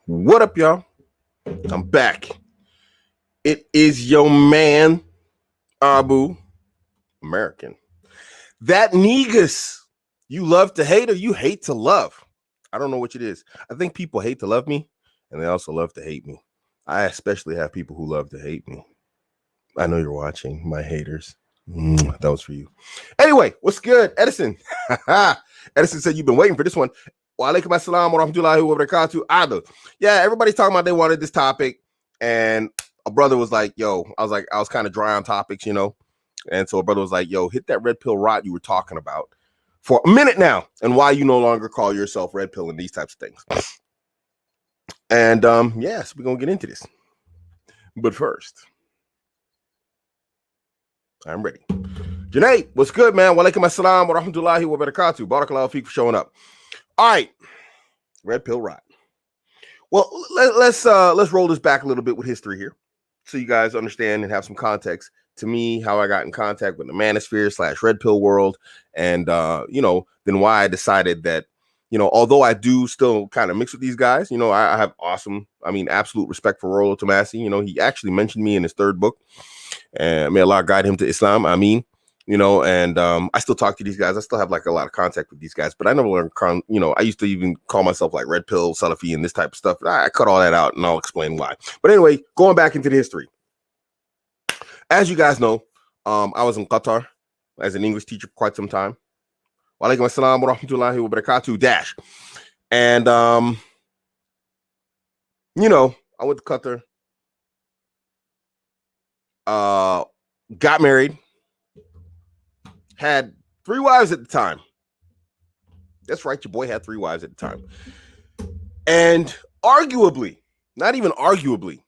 What up, y'all? I'm back. It is your man, Abuamerican. That negus. You love to hate or you hate to love. I don't know which it is. I think people hate to love me, and they also love to hate me. I especially have people who love to hate me. I know you're watching, my haters. That was for you. Anyway, what's good, Edison? Edison said you've been waiting for this one. Wa alaikum assalam wa rahmatullahi wa barakatuh. Yeah, everybody's talking about they wanted this topic, and a brother was like, yo, I was kind of dry on topics, and so a brother was like, yo, hit that red pill rot you were talking about for a minute now, and why you no longer call yourself red pill and these types of things. And yes, we're gonna get into this, but first, I'm ready. Janae, what's good, man? Wa alaikum assalam wa rahmatullahi wa barakatuh. Barakallahu feek for showing up. All right, red pill rot. Well, let's roll this back a little bit with history here, so you guys understand and have some context to me how I got in contact with the Manosphere / red pill world, and then why I decided that, although I do still kind of mix with these guys, I have absolute respect for Rollo Tomasi. He actually mentioned me in his third book, and may Allah guide him to Islam. And I still talk to these guys. I still have like a lot of contact with these guys, but I never learned, I used to even call myself like red pill, Salafi, and this type of stuff. I cut all that out, and I'll explain why. But anyway, going back into the history. As you guys know, I was in Qatar as an English teacher for quite some time. Wa alaikum assalam wa rahmatullahi wa barakatuh dash. And, I went to Qatar, got married, had 3 wives at the time. That's right, your boy had 3 wives at the time. And arguably, not even arguably,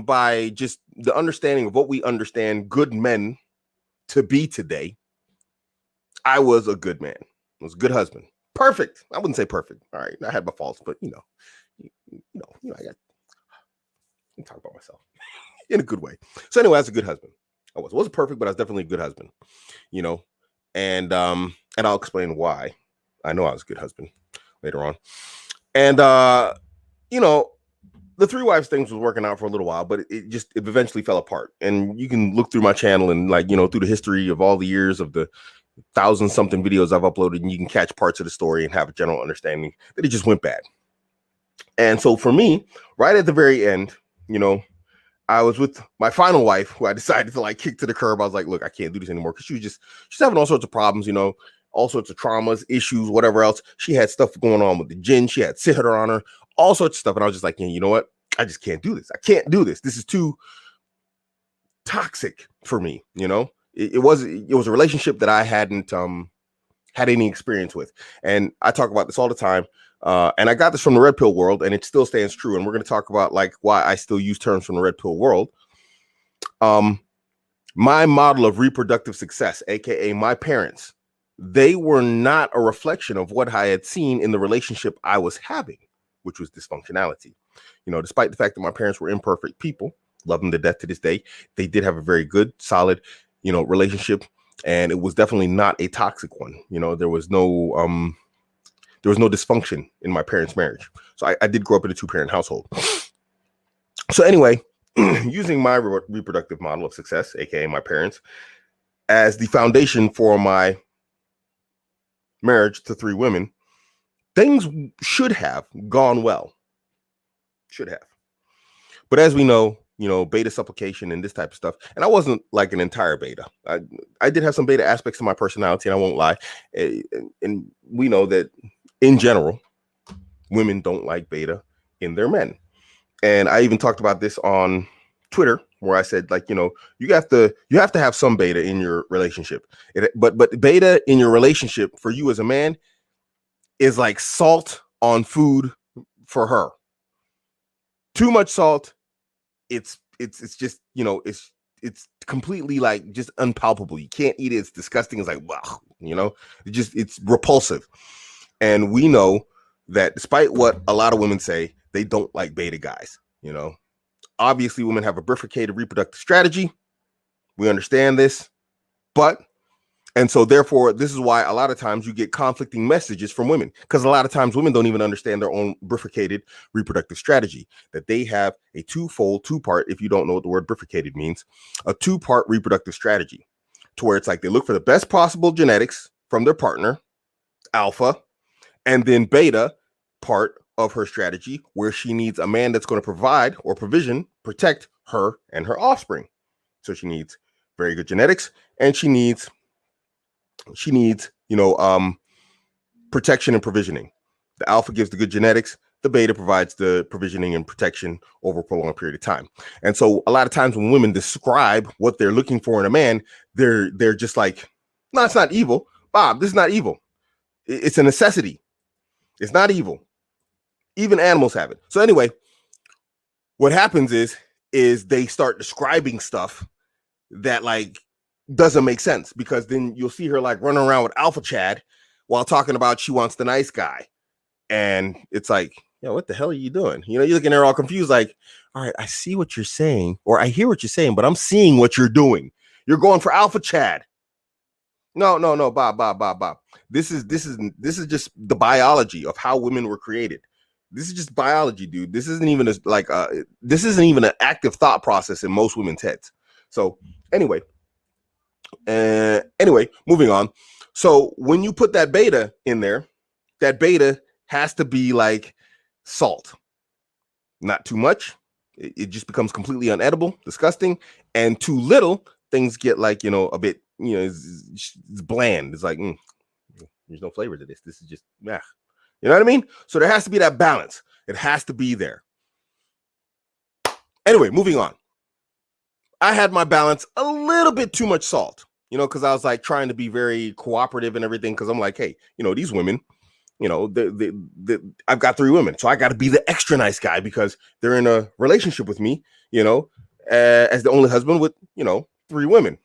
by just the understanding of what we understand good men to be today, I was a good man. I was a good husband. Perfect. I wouldn't say perfect. All right, I had my faults, but I talk about myself in a good way. So anyway, I was a good husband. I wasn't perfect, but I was definitely a good husband. And I'll explain why. I know I was a good husband later on. And the 3 wives things was working out for a little while, but it eventually fell apart. And you can look through my channel and through the history of all the years of the 1,000-something videos I've uploaded, and you can catch parts of the story and have a general understanding that it just went bad. And so for me, right at the very end, I was with my final wife, who I decided to kick to the curb. I was like, look, I can't do this anymore, because she's having all sorts of problems, all sorts of traumas, issues, whatever else. She had stuff going on with the jinn. She had sihr on her, all sorts of stuff. And I was just like, you know what? I just can't do this. I can't do this. This is too toxic for me. It was a relationship that I hadn't had any experience with. And I talk about this all the time. And I got this from the red pill world, and it still stands true. And we're going to talk about why I still use terms from the red pill world. My model of reproductive success, aka my parents, they were not a reflection of what I had seen in the relationship I was having, which was dysfunctionality. Despite the fact that my parents were imperfect people, love them to death to this day, they did have a very good, solid, relationship, and it was definitely not a toxic one. There was no dysfunction in my parents' marriage. So I did grow up in a 2-parent household. So anyway, using my reproductive model of success, aka my parents, as the foundation for my marriage to 3 women, things should have gone well. Should have. But as we know, beta supplication and this type of stuff, and I wasn't like an entire beta. I did have some beta aspects to my personality, and I won't lie. And we know that in general, women don't like beta in their men. And I even talked about this on Twitter, where I said, you have to have some beta in your relationship. But beta in your relationship for you as a man is like salt on food for her. Too much salt, it's just, it's completely just unpalpable. You can't eat it. It's disgusting. It's like, wow, it's repulsive. And we know that despite what a lot of women say, they don't like beta guys. Obviously women have a bifurcated reproductive strategy. We understand this, but And so therefore, this is why a lot of times you get conflicting messages from women, because a lot of times women don't even understand their own bifurcated reproductive strategy, that they have a two-part, if you don't know what the word bifurcated means, a two-part reproductive strategy, to where it's like they look for the best possible genetics from their partner, alpha, and then beta part of her strategy, where she needs a man that's going to provide or protect her and her offspring. So she needs very good genetics, and she needs protection and provisioning. The alpha gives the good genetics, the beta provides the provisioning and protection over a prolonged period of time. And so a lot of times when women describe what they're looking for in a man, they're just like, no, it's not evil, Bob, this is not evil, it's a necessity, it's not evil, even animals have it. So anyway, what happens is they start describing stuff that like doesn't make sense, because then you'll see her like running around with Alpha Chad while talking about she wants the nice guy. And it's like, what the hell are you doing? You're looking at her all confused, like, all right, I see what you're saying, or I hear what you're saying, but I'm seeing what you're doing. You're going for Alpha Chad. No, Bob. This is just the biology of how women were created. This is just biology, dude. This isn't even an active thought process in most women's heads. So anyway, moving on. So when you put that beta in there, that beta has to be like salt, not too much. It just becomes completely unedible, disgusting, and too little, things get like, a bit, it's bland. It's like, there's no flavor to this. This is just, you know what I mean? So there has to be that balance. It has to be there. Anyway, moving on. I had my balance a little bit too much salt, because I was like trying to be very cooperative and everything. Because I'm like, hey, these women, I've got 3 women, so I got to be the extra nice guy because they're in a relationship with me, as the only husband with, 3 women.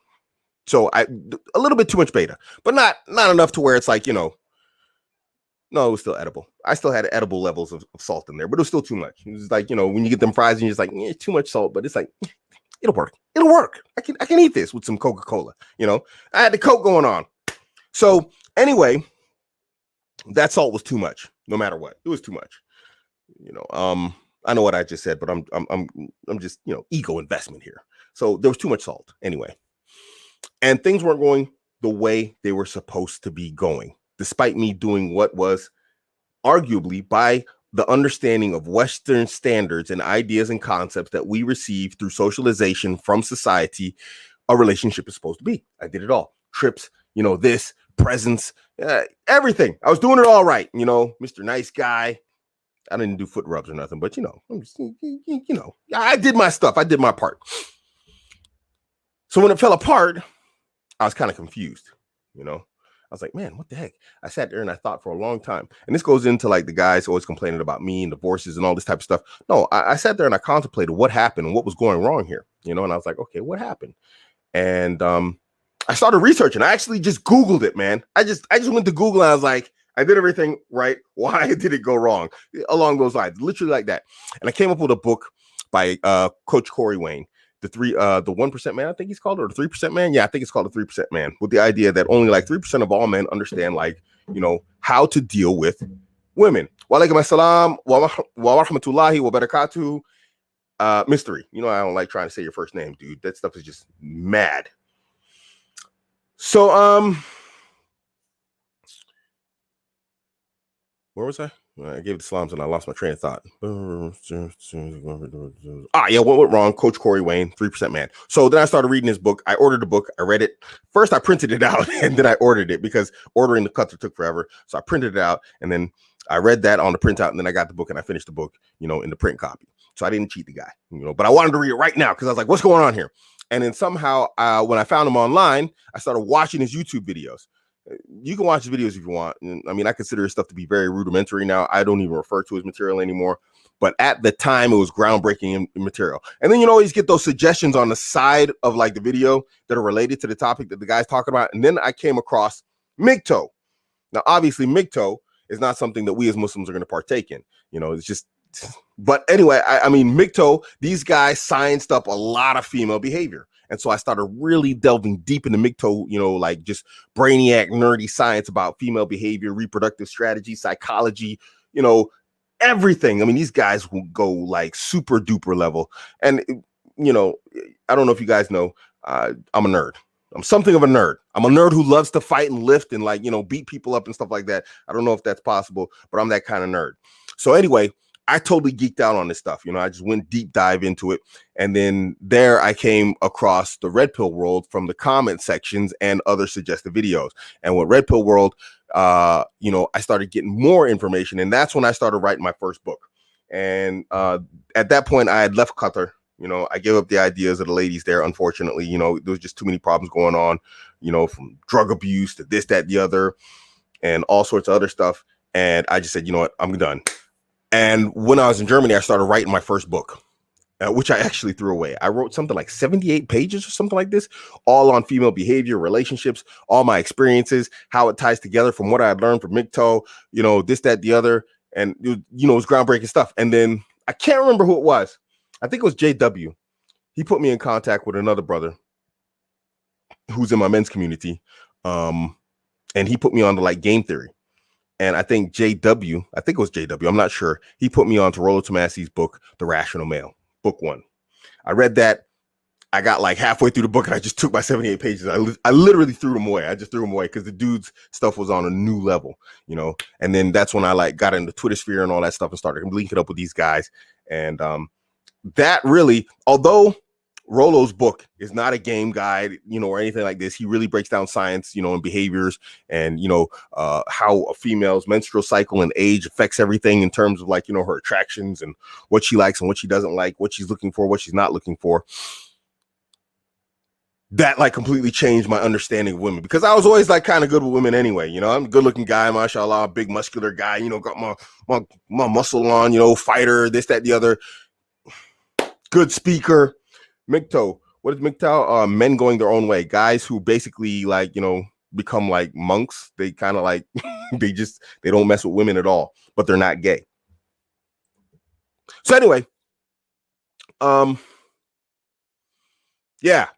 So a little bit too much beta, but not enough to where it's like, no, it was still edible. I still had edible levels of salt in there, but it was still too much. It was like, when you get them fries and you're just like, too much salt, but it's like, it'll work. I can eat this with some Coca-Cola. I had the Coke going on. So anyway, that salt was too much. No matter what, it was too much. I know what I just said, but I'm just ego investment here. So there was too much salt anyway, and things weren't going the way they were supposed to be going, despite me doing what was arguably, by the understanding of Western standards and ideas and concepts that we receive through socialization from society, a relationship is supposed to be. I did it all. Trips, this, presents, everything. I was doing it all right. Mr. Nice Guy. I didn't do foot rubs or nothing, but I'm just, I did my stuff. I did my part. So when it fell apart, I was kind of confused, I was like, man, what the heck? I sat there and I thought for a long time. And this goes into like the guys always complaining about me and divorces and all this type of stuff. No, I sat there and I contemplated what happened and what was going wrong here, and I was like, okay, what happened? And I started researching. I actually just Googled it, man. I just went to Google and I was like, I did everything right. Why did it go wrong? Along those lines, literally like that. And I came up with a book by Coach Corey Wayne, the 1% man, I think he's called, or the 3% man. Yeah, I think it's called the 3% man, with the idea that only like 3% of all men understand, like, how to deal with women. Wa alaikum assalam wa rahmatullahi wa barakatuh. Mystery. I don't like trying to say your first name, dude. That stuff is just mad. So, where was I? I gave the salams and I lost my train of thought. What went wrong? Coach Corey Wayne, 3% man. So then I started reading his book. I ordered the book. I read it. First, I printed it out and then I ordered it because ordering the cutter took forever. So I printed it out and then I read that on the printout, and then I got the book and I finished the book, in the print copy. So I didn't cheat the guy, but I wanted to read it right now because I was like, what's going on here? And then somehow when I found him online, I started watching his YouTube videos. You can watch his videos if you want. I mean, I consider his stuff to be very rudimentary now. I don't even refer to his material anymore. But at the time, it was groundbreaking material. And then you always get those suggestions on the side of like the video that are related to the topic that the guy's talking about. And then I came across MGTOW. Now, obviously, MGTOW is not something that we as Muslims are going to partake in. It's just, but anyway, I mean, MGTOW, these guys scienced up a lot of female behavior. And so I started really delving deep into MGTOW, like just brainiac, nerdy science about female behavior, reproductive strategy, psychology, everything. I mean, these guys will go like super duper level. And, I don't know if you guys know, I'm a nerd. I'm something of a nerd. I'm a nerd who loves to fight and lift and beat people up and stuff like that. I don't know if that's possible, but I'm that kind of nerd. So anyway, I totally geeked out on this stuff. I just went deep dive into it. And then there I came across the Red Pill World from the comment sections and other suggested videos. And with Red Pill World, I started getting more information. And that's when I started writing my first book. And at that point, I had left Qatar. I gave up the ideas of the ladies there. Unfortunately, there was just too many problems going on, from drug abuse to this, that, the other, and all sorts of other stuff. And I just said, you know what, I'm done. And when I was in Germany, I started writing my first book, which I actually threw away. I wrote something like 78 pages or something like this, all on female behavior, relationships, all my experiences, how it ties together from what I had learned from MGTOW, this, that, the other. And, it was groundbreaking stuff. And then I can't remember who it was. I think it was JW. He put me in contact with another brother who's in my men's community. And he put me on to game theory. And I think it was JW, I'm not sure. He put me on to Rollo Tomasi's book, The Rational Male, book 1. I read that. I got halfway through the book and I just took my 78 pages. I literally threw them away. I just threw them away because the dude's stuff was on a new level, And then that's when I got into Twitter sphere and all that stuff and started linking up with these guys. And that really, although Rollo's book is not a game guide, or anything like this. He really breaks down science, and behaviors and, how a female's menstrual cycle and age affects everything in terms of her attractions and what she likes and what she doesn't like, what she's looking for, what she's not looking for. That completely changed my understanding of women because I was always kind of good with women anyway. I'm a good looking guy, mashallah, big muscular guy, got my muscle on, fighter, this, that, the other, good speaker. MGTOW. What is MGTOW? Men going their own way. Guys who basically become monks. They kind of they don't mess with women at all, but they're not gay. So anyway, yeah.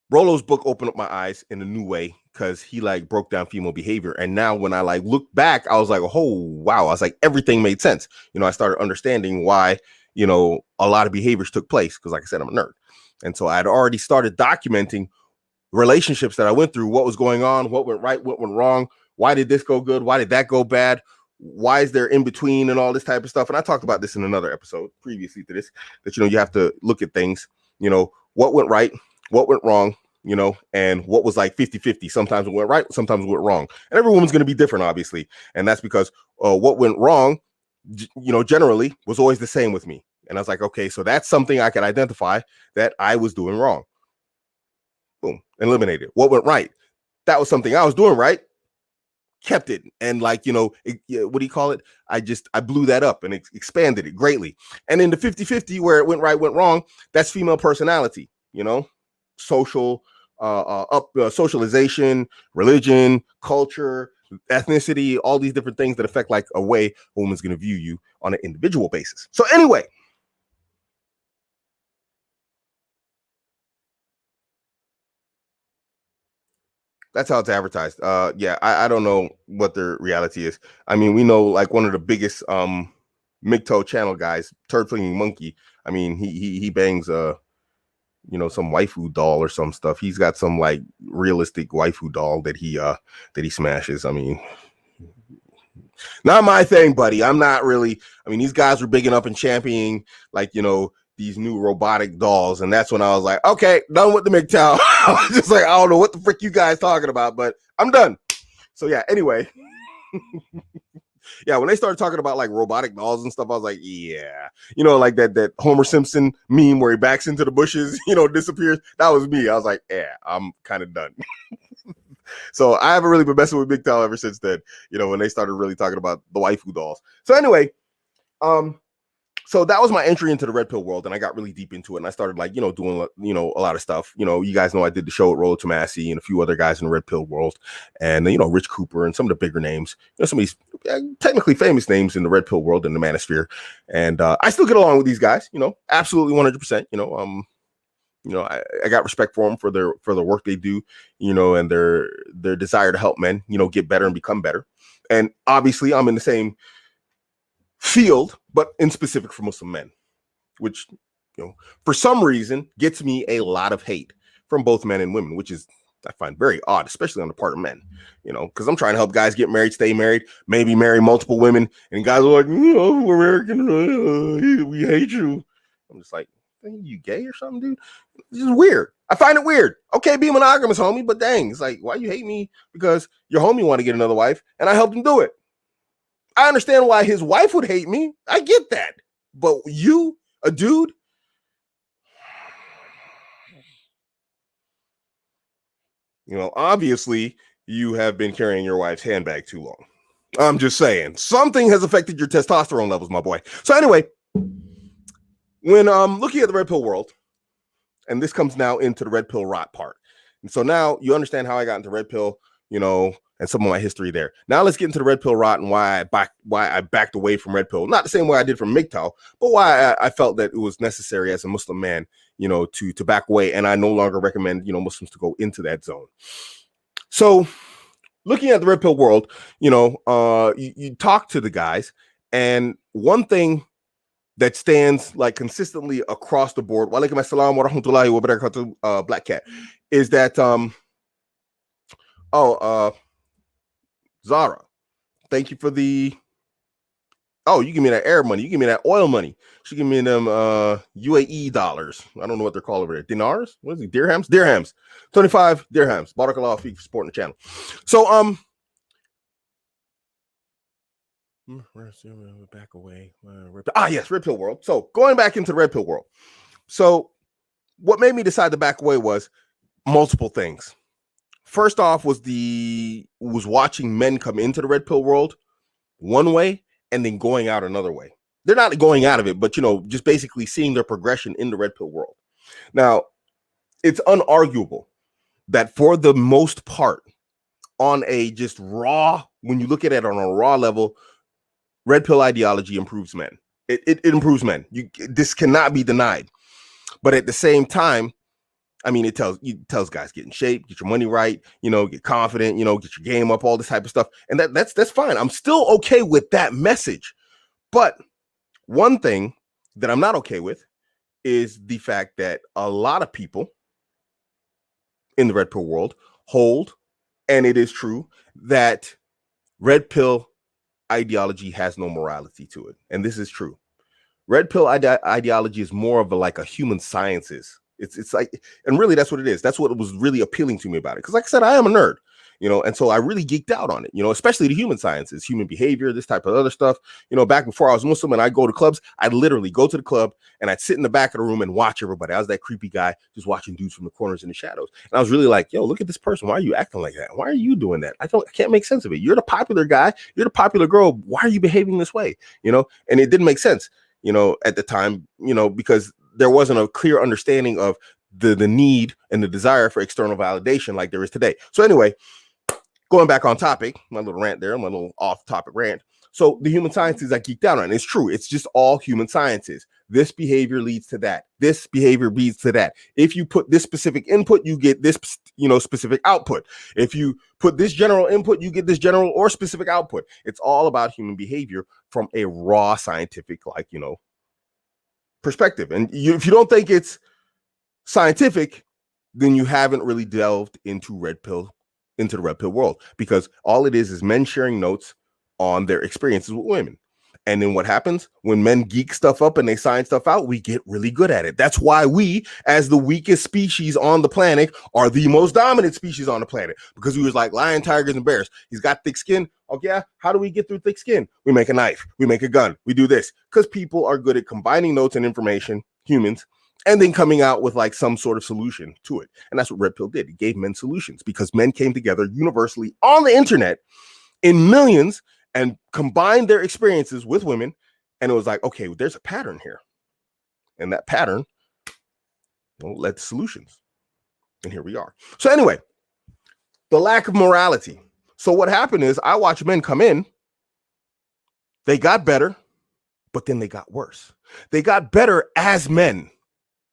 Rollo's book opened up my eyes in a new way because he broke down female behavior. And now when I look back, I was oh, wow. I was everything made sense. I started understanding why a lot of behaviors took place because, like I said, I'm a nerd. And so I had already started documenting relationships that I went through, what was going on, what went right, what went wrong, why did this go good, why did that go bad, why is there in between and all this type of stuff. And I talked about this in another episode previously to this, that, you have to look at things, what went right, what went wrong, and what was 50-50. Sometimes it went right, sometimes it went wrong. And every woman's going to be different, obviously. And that's because what went wrong, generally was always the same with me. And I was okay, so that's something I can identify that I was doing wrong. Boom, eliminated. What went right? That was something I was doing right. Kept it. And what do you call it? I blew that up and expanded it greatly. And in the 50-50 where it went right, went wrong, that's female personality, social, socialization, religion, culture, ethnicity, all these different things that affect a way a woman's going to view you on an individual basis. So anyway, that's how it's advertised. Yeah, I don't know what the reality is. I mean, we know one of the biggest MGTOW channel guys, Turd Flinging Monkey. I mean, he bangs some waifu doll or some stuff. He's got some realistic waifu doll that he smashes. I mean, not my thing, buddy. I'm not really. I mean, these guys were bigging up and championing these new robotic dolls, and that's when I was okay, done with the MGTOW. I was just I don't know what the frick you guys talking about, but I'm done. So yeah. Anyway, yeah. When they started talking about robotic dolls and stuff, I was yeah, that Homer Simpson meme where he backs into the bushes, disappears. That was me. I was yeah, I'm kind of done. So I haven't really been messing with MGTOW ever since then, when they started really talking about the waifu dolls. So anyway, so that was my entry into the Red Pill world, and I got really deep into it, and I started doing a lot of stuff. You guys know I did the show at Rollo Tomasi and a few other guys in the Red Pill world, and Rich Cooper and some of the bigger names, some of these technically famous names in the Red Pill world and the Manosphere, and I still get along with these guys, absolutely 100%. I got respect for them for their work they do, and their desire to help men, get better and become better. And obviously, I'm in the same field, but in specific for Muslim men, which, for some reason gets me a lot of hate from both men and women, which is I find very odd, especially on the part of men, because I'm trying to help guys get married, stay married, maybe marry multiple women, and guys are like, we're American, we hate you. I'm just like, are you gay or something, dude? This is weird. I find it weird. Okay, be monogamous, homie, but dang, it's like, why you hate me? Because your homie want to get another wife, and I helped him do it. I understand why his wife would hate me. I get that. But you, a dude, obviously you have been carrying your wife's handbag too long. I'm just saying, something has affected your testosterone levels, my boy. So anyway, when looking at the red pill world, and this comes now into the red pill rot part. And so now you understand how I got into red pill, and some of my history there. Now let's get into the red pill rot and why I backed away from red pill. Not the same way I did from MGTOW, but why I felt that it was necessary as a Muslim man, to back away. And I no longer recommend, Muslims to go into that zone. So looking at the red pill world, you talk to the guys, and one thing that stands like consistently across the board, wa alaikum assalam wa rahmatullahi wa barakatuh, Black Cat, is that Zara, thank you for the you give me that air money, you give me that oil money. She give me them UAE dollars. I don't know what they're called over there. Dinars? What is it? Dirhams. 25 dirhams. Barakallahu feek for supporting the channel. So back away. Yes, red pill world. So going back into the red pill world. So what made me decide to back away was multiple things. First off was watching men come into the red pill world one way and then going out another way. They're not going out of it, but just basically seeing their progression in the red pill world. Now, it's unarguable that for the most part, on a just raw, when you look at it on a raw level, red pill ideology improves men. It improves men. This cannot be denied. But at the same time, I mean, it tells guys get in shape, get your money right, get confident, get your game up, all this type of stuff. And that's fine. I'm still okay with that message. But one thing that I'm not okay with is the fact that a lot of people in the red pill world hold, and it is true, that red pill ideology has no morality to it. And this is true. Red pill ideology is more of a human sciences. It's like, and really that's what it is. That's what was really appealing to me about it. Because like I said, I am a nerd, and so I really geeked out on it, especially the human sciences, human behavior, this type of other stuff. Back before I was Muslim and I'd go to clubs, I'd literally go to the club and I'd sit in the back of the room and watch everybody. I was that creepy guy just watching dudes from the corners in the shadows. And I was really like, yo, look at this person. Why are you acting like that? Why are you doing that? I can't make sense of it. You're the popular guy. You're the popular girl. Why are you behaving this way? And it didn't make sense, at the time, because there wasn't a clear understanding of the need and the desire for external validation like there is today. So anyway, going back on topic, my little rant there, my little off topic rant. So the human sciences I geeked out on, it's true. It's just all human sciences. This behavior leads to that. This behavior leads to that. If you put this specific input, you get this, specific output. If you put this general input, you get this general or specific output. It's all about human behavior from a raw scientific, perspective. And if you don't think it's scientific, then you haven't really delved into the red pill world, because all it is men sharing notes on their experiences with women. And then what happens when men geek stuff up and they sign stuff out? We get really good at it. That's why we, as the weakest species on the planet, are the most dominant species on the planet, because we was like lion, tigers, and bears. He's got thick skin. Oh yeah, how do we get through thick skin? We make a knife, we make a gun, we do this, because people are good at combining notes and information, humans, and then coming out with some sort of solution to it. And that's what red pill did. It gave men solutions, because men came together universally on the internet in millions and combined their experiences with women. And it was like, okay, there's a pattern here. And that pattern led to solutions. And here we are. So anyway, the lack of morality. So what happened is I watched men come in. They got better, but then they got worse. They got better as men.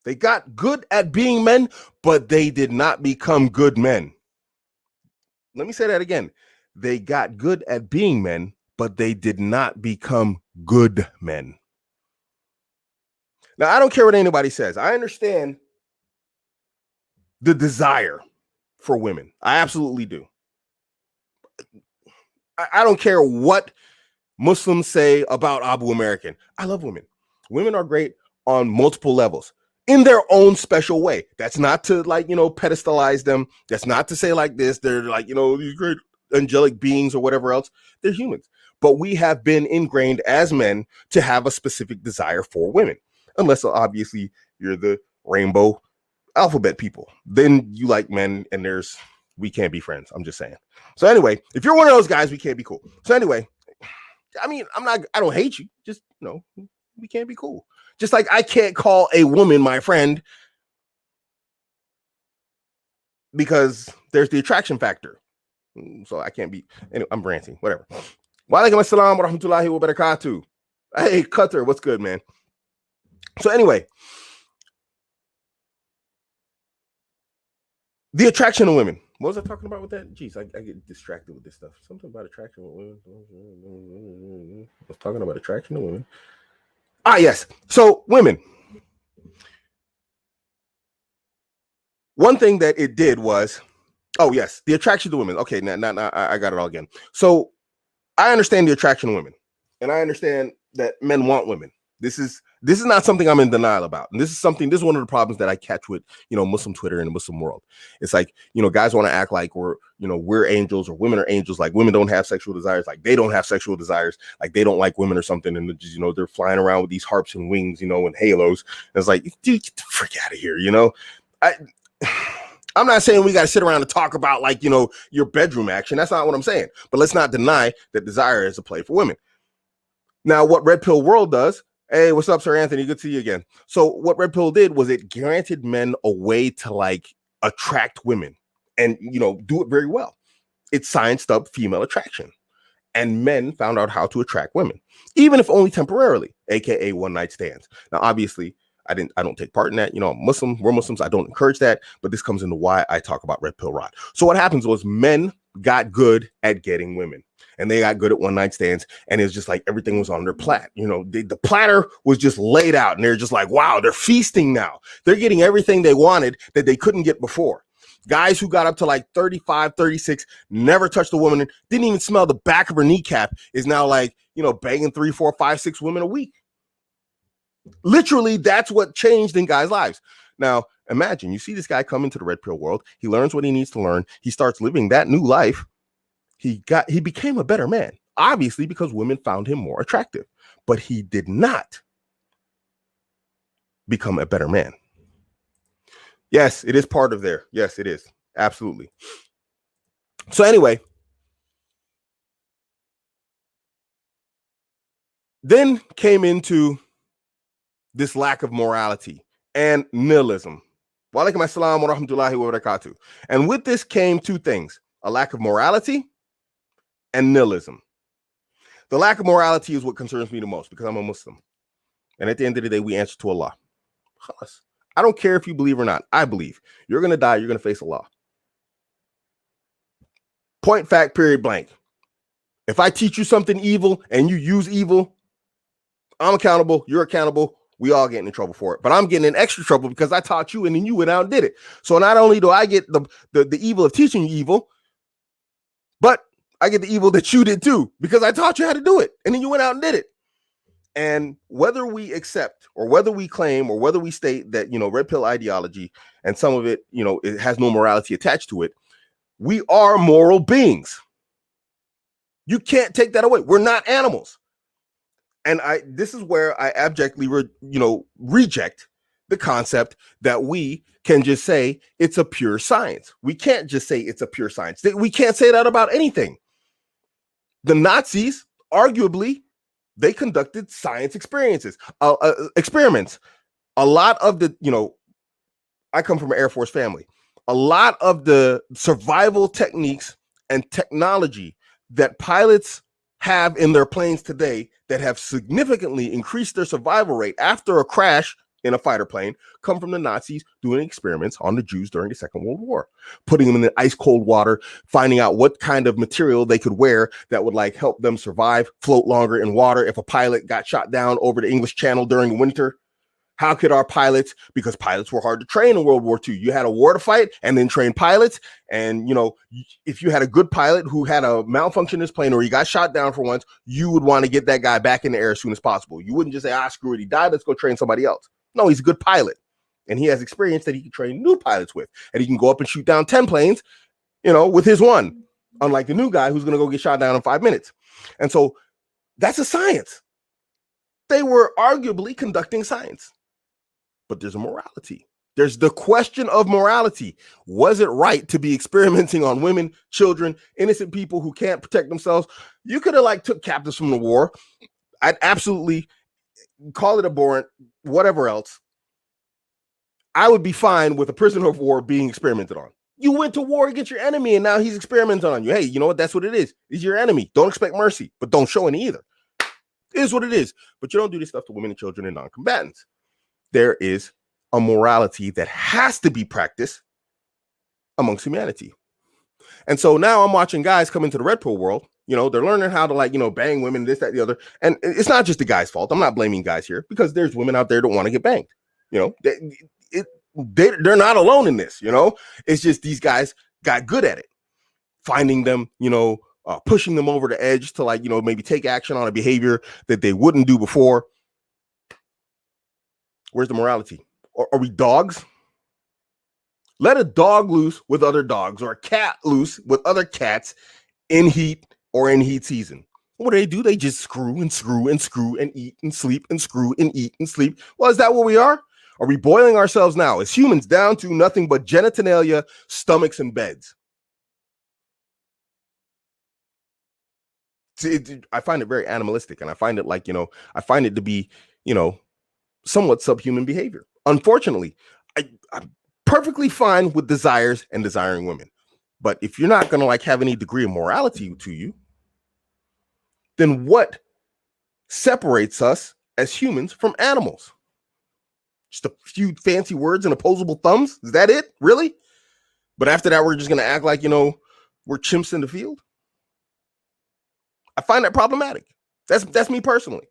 They got good at being men, but they did not become good men. Let me say that again. They got good at being men, but they did not become good men. Now, I don't care what anybody says. I understand the desire for women. I absolutely do. I don't care what Muslims say about Abuamerican. I love women. Women are great on multiple levels in their own special way. That's not to pedestalize them. That's not to say like this. They're like, these great angelic beings or whatever else. They're humans. But we have been ingrained as men to have a specific desire for women. Unless obviously you're the rainbow alphabet people. Then you like men and we can't be friends. I'm just saying. So anyway, if you're one of those guys, we can't be cool. So anyway, I mean, I don't hate you. Just, we can't be cool. Just like I can't call a woman my friend because there's the attraction factor. So I can't be, anyway, I'm ranting, whatever. Wa alaikum assalam wa rahmatullahi wa barakatuh. Hey, Qatar, what's good, man? So anyway, the attraction of women. What was I talking about with that? Jeez, I get distracted with this stuff. Something about attraction with women. I was talking about attraction of women. Ah, yes. So women. One thing that it did was, oh yes, the attraction to women. Okay, now I got it all again. So I understand the attraction to women, and I understand that men want women. This is not something I'm in denial about. And this is one of the problems that I catch with, Muslim Twitter and the Muslim world. It's like, guys want to act like we're angels or women are angels. Like women don't have sexual desires. Like they don't have sexual desires. Like they don't like women or something. And just, they're flying around with these harps and wings, and halos. And it's like, dude, get the frick out of here. I'm not saying we got to sit around and talk about like, your bedroom action. That's not what I'm saying. But let's not deny that desire is a play for women. Now, what Red Pill World does, hey, what's up, Sir Anthony? Good to see you again. So what Red Pill did was it granted men a way to like attract women and, do it very well. It scienced up female attraction and men found out how to attract women, even if only temporarily, AKA one night stands. Now, obviously, I don't take part in that. I'm Muslim. We're Muslims. I don't encourage that. But this comes into why I talk about Red Pill Rod. So what happens was men got good at getting women. And they got good at one night stands, and it was just like everything was on their plate. The platter was just laid out, and they're just like, wow, they're feasting now. They're getting everything they wanted that they couldn't get before. Guys who got up to like 35, 36, never touched a woman, didn't even smell the back of her kneecap, is now like, banging 3, 4, 5, 6 women a week. Literally, that's what changed in guys' lives. Now, imagine you see this guy come into the Red Pill world. He learns what he needs to learn. He starts living that new life. He became a better man, obviously, because women found him more attractive, but he did not become a better man. Yes, it is part of there. Yes, it is. Absolutely. So anyway, then came into this lack of morality and nihilism. Wa alaikum assalam wa rahmatullahi wa barakatuh. And with this came two things, a lack of morality and nihilism. The lack of morality is what concerns me the most because I'm a Muslim. And at the end of the day, we answer to Allah. I don't care if you believe or not. I believe. You're going to die. You're going to face Allah. Point, fact, period, blank. If I teach you something evil and you use evil, I'm accountable. You're accountable. We all getting in trouble for it. But I'm getting in extra trouble because I taught you and then you went out and did it. So not only do I get the evil of teaching you evil, but I get the evil that you did too, because I taught you how to do it. And then you went out and did it. And whether we accept or whether we claim or whether we state that, red pill ideology and some of it, it has no morality attached to it, we are moral beings. You can't take that away. We're not animals. And this is where I abjectly, reject the concept that we can just say it's a pure science. We can't just say it's a pure science. We can't say that about anything. The Nazis, arguably, they conducted science experiments. A lot of the, I come from an Air Force family. A lot of the survival techniques and technology that pilots have in their planes today that have significantly increased their survival rate after a crash in a fighter plane come from the Nazis doing experiments on the Jews during the Second World War, putting them in the ice cold water, finding out what kind of material they could wear that would like help them survive, float longer in water if a pilot got shot down over the English Channel during winter. How could our pilots, because pilots were hard to train in World War II. You had a war to fight and then train pilots. And, you know, if you had a good pilot who had a malfunction in his plane or he got shot down for once, you would want to get that guy back in the air as soon as possible. You wouldn't just say, screw it, he died, let's go train somebody else. No, he's a good pilot. And he has experience that he can train new pilots with. And he can go up and shoot down 10 planes, you know, with his one. Unlike the new guy who's going to go get shot down in 5 minutes. And so that's a science. They were arguably conducting science. But there's a morality. There's the question of morality. Was it right to be experimenting on women, children, innocent people who can't protect themselves? You could have like took captives from the war. I'd absolutely call it abhorrent, whatever else. I would be fine with a prisoner of war being experimented on. You went to war against your enemy and now he's experimenting on you. Hey, you know what? That's what it is. He's your enemy. Don't expect mercy, but don't show any either. It is what it is. But you don't do this stuff to women and children and non-combatants. There is a morality that has to be practiced amongst humanity. And so now I'm watching guys come into the red pill world. You know, they're learning how to like, you know, bang women, this, that, the other. And it's not just the guy's fault. I'm not blaming guys here because there's women out there that want to get banged. You know, they're not alone in this, you know. It's just these guys got good at it. Finding them, you know, pushing them over the edge to like, you know, maybe take action on a behavior that they wouldn't do before. Where's the morality? Are we dogs? Let a dog loose with other dogs or a cat loose with other cats in heat or in heat season. What do? They just screw and screw and screw and eat and sleep and screw and eat and sleep. Well, is that what we are? Are we boiling ourselves now as humans down to nothing but genitalia, stomachs, and beds? I find it very animalistic, and I find it like, you know, I find it to be, you know, somewhat subhuman behavior. Unfortunately, I'm perfectly fine with desires and desiring women. But if you're not going to like have any degree of morality to you, then what separates us as humans from animals? Just a few fancy words and opposable thumbs? Is that it? Really? But after that, we're just going to act like, you know, we're chimps in the field? I find that problematic. That's me personally.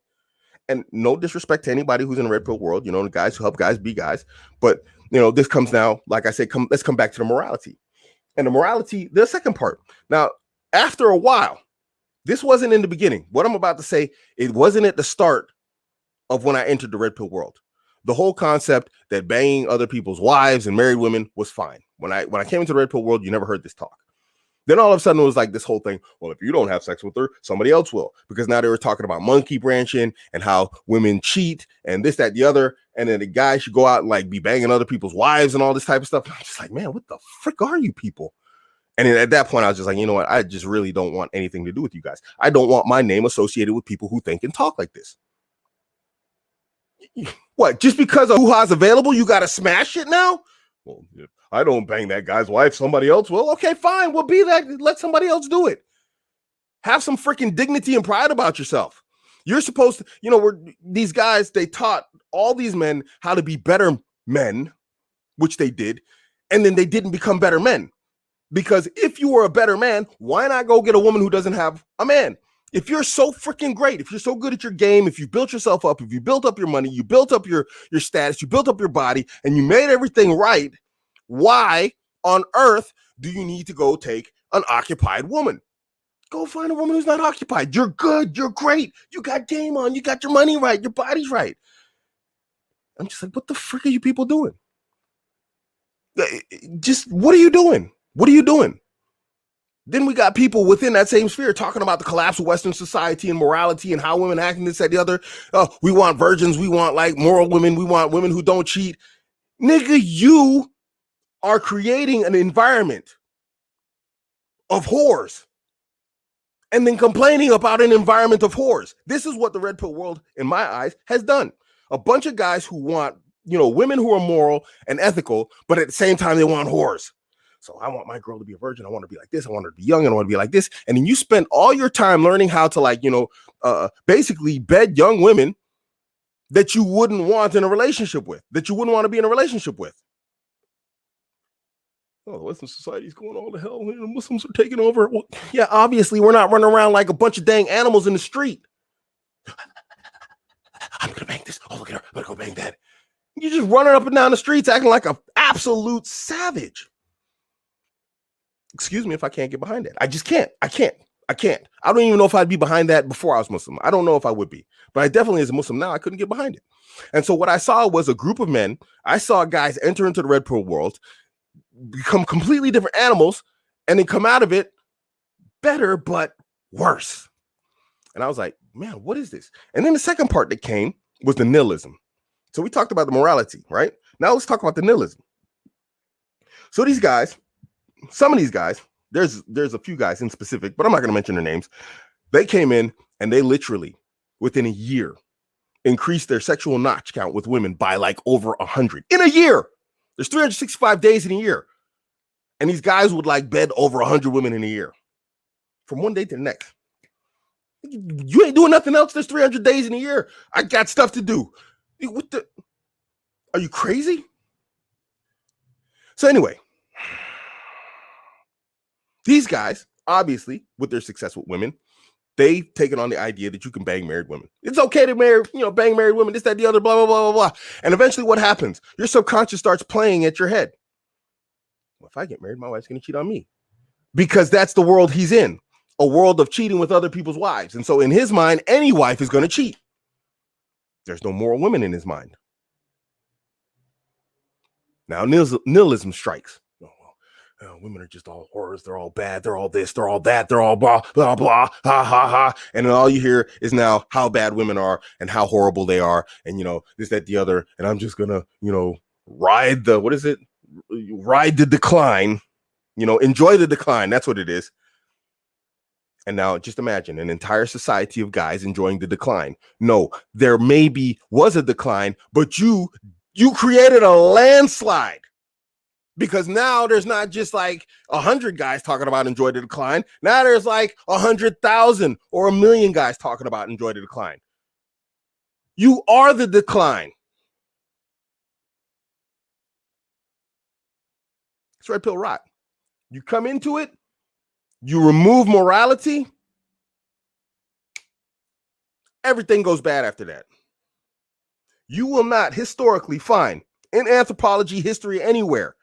And no disrespect to anybody who's in the red pill world, you know, the guys who help guys be guys. But, you know, this comes now, like I said, let's come back to the morality. And the morality, the second part. Now, after a while, this wasn't in the beginning. What I'm about to say, it wasn't at the start of when I entered the red pill world. The whole concept that banging other people's wives and married women was fine. When I came into the red pill world, you never heard this talk. Then all of a sudden it was like this whole thing. Well, if you don't have sex with her, somebody else will. Because now they were talking about monkey branching and how women cheat and this, that, the other. And then the guy should go out and like be banging other people's wives and all this type of stuff. And I'm just like, man, what the frick are you people? And then at that point, I was just like, you know what? I just really don't want anything to do with you guys. I don't want my name associated with people who think and talk like this. What? Just because a hoo-ha's available, you got to smash it now? Well, if I don't bang that guy's wife, somebody else will. Okay, fine. We'll be that. Let somebody else do it. Have some freaking dignity and pride about yourself. You're supposed to, you know, these guys, they taught all these men how to be better men, which they did, and then they didn't become better men. Because if you were a better man, why not go get a woman who doesn't have a man? If you're so freaking great, if you're so good at your game, if you built yourself up, if you built up your money, you built up your status, you built up your body, and you made everything right, why on earth do you need to go take an occupied woman? Go find a woman who's not occupied. You're good. You're great. You got game on. You got your money right. Your body's right. I'm just like, what the frick are you people doing? Just, what are you doing? What are you doing? Then we got people within that same sphere talking about the collapse of Western society and morality and how women act and this, that, the other. We want virgins. We want like moral women. We want women who don't cheat. Nigga, you are creating an environment of whores and then complaining about an environment of whores. This is what the red pill world, in my eyes, has done. A bunch of guys who want, you know, women who are moral and ethical, but at the same time, they want whores. So I want my girl to be a virgin. I want her to be like this. I want her to be young. And I want to be like this. And then you spend all your time learning how to like, you know, basically bed young women that you wouldn't want in a relationship with, that you wouldn't want to be in a relationship with. Oh, the Western society is going all to hell. The Muslims are taking over. Well, yeah, obviously, we're not running around like a bunch of dang animals in the street. I'm going to bang this. Oh, look at her. I'm going to go bang that. You're just running up and down the streets acting like an absolute savage. Excuse me if I can't get behind that. I just can't. I can't. I don't even know if I'd be behind that before I was Muslim. I don't know if I would be. But I definitely, as a Muslim now, I couldn't get behind it. And so what I saw was a group of men. I saw guys enter into the red pill world, become completely different animals, and then come out of it better, but worse. And I was like, man, what is this? And then the second part that came was the nihilism. So we talked about the morality, right? Now let's talk about the nihilism. So these guys, some of these guys, there's a few guys in specific, but I'm not going to mention their names. They came in and they literally, within a year, increased their sexual notch count with women by like over 100 in a year. There's 365 days in a year. And these guys would like bed over 100 women in a year from one day to the next. You ain't doing nothing else. There's 300 days in a year. I got stuff to do. What the? Are you crazy? So anyway, these guys, obviously, with their success with women, they've taken on the idea that you can bang married women. It's okay to bang married women, this, that, the other, blah, blah, blah, blah, blah. And eventually what happens? Your subconscious starts playing at your head. Well, if I get married, my wife's going to cheat on me. Because that's the world he's in, a world of cheating with other people's wives. And so in his mind, any wife is going to cheat. There's no moral women in his mind. Now, nihilism strikes. Women are just all horrors. They're all bad. They're all this. They're all that. They're all blah, blah, blah, ha, ha, ha. And then all you hear is now how bad women are and how horrible they are. And, this, that, the other. And I'm just going to, ride the decline, enjoy the decline. That's what it is. And now just imagine an entire society of guys enjoying the decline. No, there maybe was a decline, but you created a landslide. Because now there's not just like 100 guys talking about enjoy the decline. Now there's like 100,000 or 1 million guys talking about enjoy the decline. You are the decline. It's red pill rot. You come into it, you remove morality, everything goes bad after that. You will not historically find in anthropology, history, anywhere,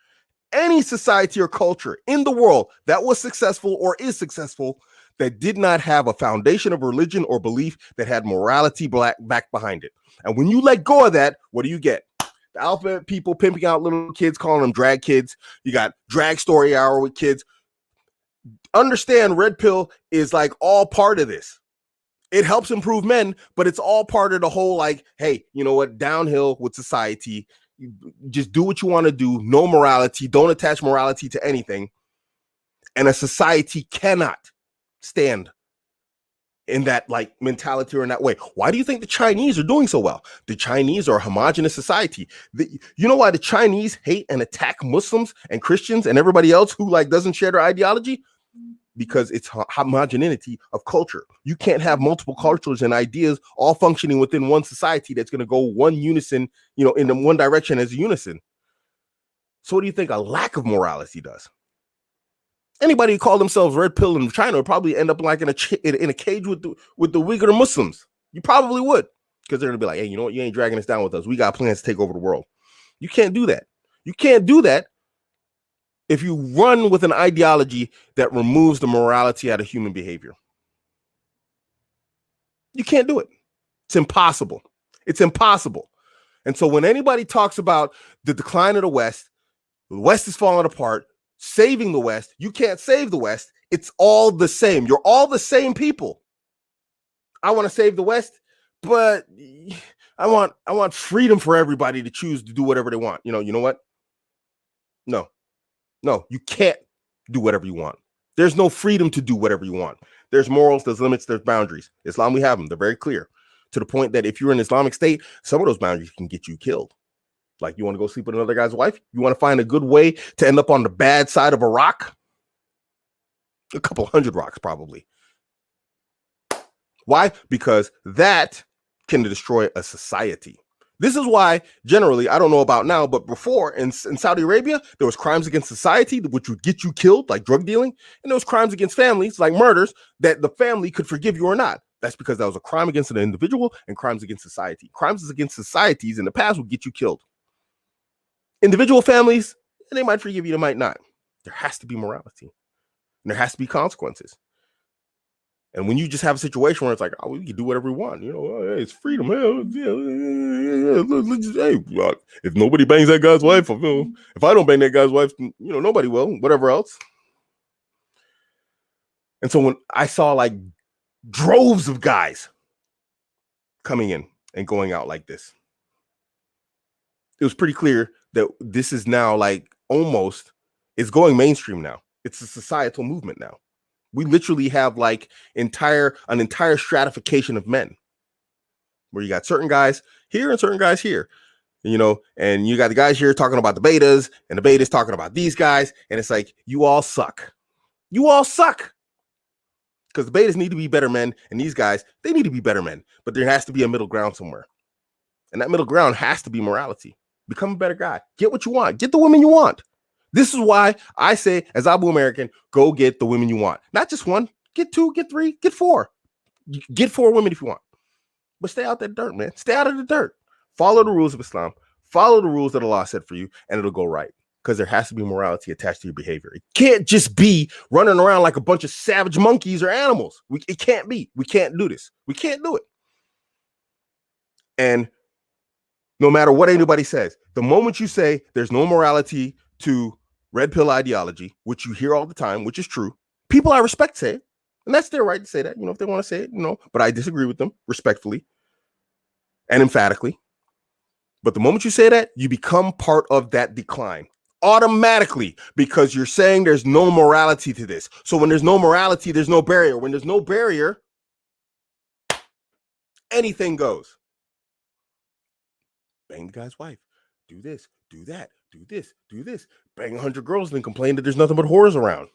any society or culture in the world that was successful or is successful that did not have a foundation of religion or belief that had morality back behind it. And when you let go of that, what do you get? The alphabet people pimping out little kids, calling them drag kids. You got drag story hour with kids. Understand, red pill is like all part of this. It helps improve men, but it's all part of the whole like, hey, you know what? Downhill with society. Just do what you want to do. No morality. Don't attach morality to anything. And a society cannot stand in that like mentality or in that way. Why do you think the Chinese are doing so well? The Chinese are a homogenous society. You know why the Chinese hate and attack Muslims and Christians and everybody else who like doesn't share their ideology? Because it's homogeneity of culture. You can't have multiple cultures and ideas all functioning within one society that's going to go one unison, in the one direction as a unison. So what do you think a lack of morality does? Anybody who called themselves red pill in China would probably end up like in a cage with the Uyghur Muslims. You probably would, because they're going to be like, hey, you know what? You ain't dragging us down with us. We got plans to take over the world. You can't do that. You can't do that if you run with an ideology that removes the morality out of human behavior. You can't do it. It's impossible. It's impossible. And so when anybody talks about the decline of the West is falling apart, saving the West, you can't save the West. It's all the same. You're all the same people. I want to save the West, but I want freedom for everybody to choose to do whatever they want. You know what? No, you can't do whatever you want. There's no freedom to do whatever you want. There's morals, there's limits, there's boundaries. Islam, we have them. They're very clear, to the point that if you're in an Islamic state, some of those boundaries can get you killed. Like, you want to go sleep with another guy's wife? You want to find a good way to end up on the bad side of a rock? A couple hundred rocks, probably. Why? Because that can destroy a society. This is why, generally, I don't know about now, but before in Saudi Arabia, there was crimes against society, which would get you killed, like drug dealing, and there was crimes against families, like murders, that the family could forgive you or not. That's because that was a crime against an individual and crimes against society. Crimes against societies in the past would get you killed. Individual families, they might forgive you, they might not. There has to be morality, and there has to be consequences. And when you just have a situation where it's like, oh, we can do whatever we want, hey, it's freedom. Hey, if nobody bangs that guy's wife, if I don't bang that guy's wife, nobody will, whatever else. And so when I saw like droves of guys coming in and going out like this, it was pretty clear that this is now like almost, it's going mainstream now. It's a societal movement now. We literally have like an entire stratification of men, where you got certain guys here and certain guys here, and you got the guys here talking about the betas and the betas talking about these guys. And it's like, you all suck. You all suck. Because the betas need to be better men, and these guys, they need to be better men. But there has to be a middle ground somewhere. And that middle ground has to be morality. Become a better guy. Get what you want. Get the women you want. This is why I say, as Abuamerican, go get the women you want. Not just one. Get 2, get 3, get 4. Get 4 women if you want. But stay out that dirt, man. Stay out of the dirt. Follow the rules of Islam. Follow the rules that Allah said for you, and it'll go right. Because there has to be morality attached to your behavior. It can't just be running around like a bunch of savage monkeys or animals. It can't be. We can't do this. We can't do it. And no matter what anybody says, the moment you say there's no morality to red pill ideology, which you hear all the time, which is true, people I respect say it. And that's their right to say that, if they want to say it, but I disagree with them respectfully and emphatically. But the moment you say that, you become part of that decline automatically, because you're saying there's no morality to this. So when there's no morality, there's no barrier. When there's no barrier, anything goes. Bang the guy's wife. Do this, do that, do this, do this. Bang 100 girls and then complain that there's nothing but whores around.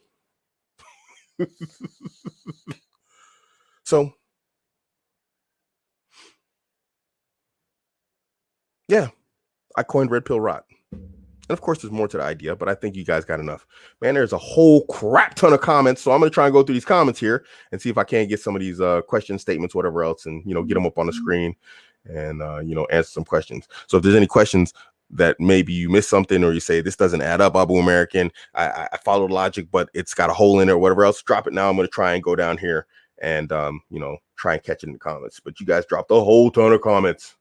So, yeah, I coined red pill rot. And of course, there's more to the idea, but I think you guys got enough. Man, there's a whole crap ton of comments. So I'm going to try and go through these comments here and see if I can't get some of these question statements, whatever else, and, get them up on the screen and, answer some questions. So if there's any questions that maybe you missed something, or you say this doesn't add up, Abuamerican, I followed logic, but it's got a hole in it or whatever else, drop it now. I'm going to try and go down here and, try and catch it in the comments. But you guys dropped a whole ton of comments.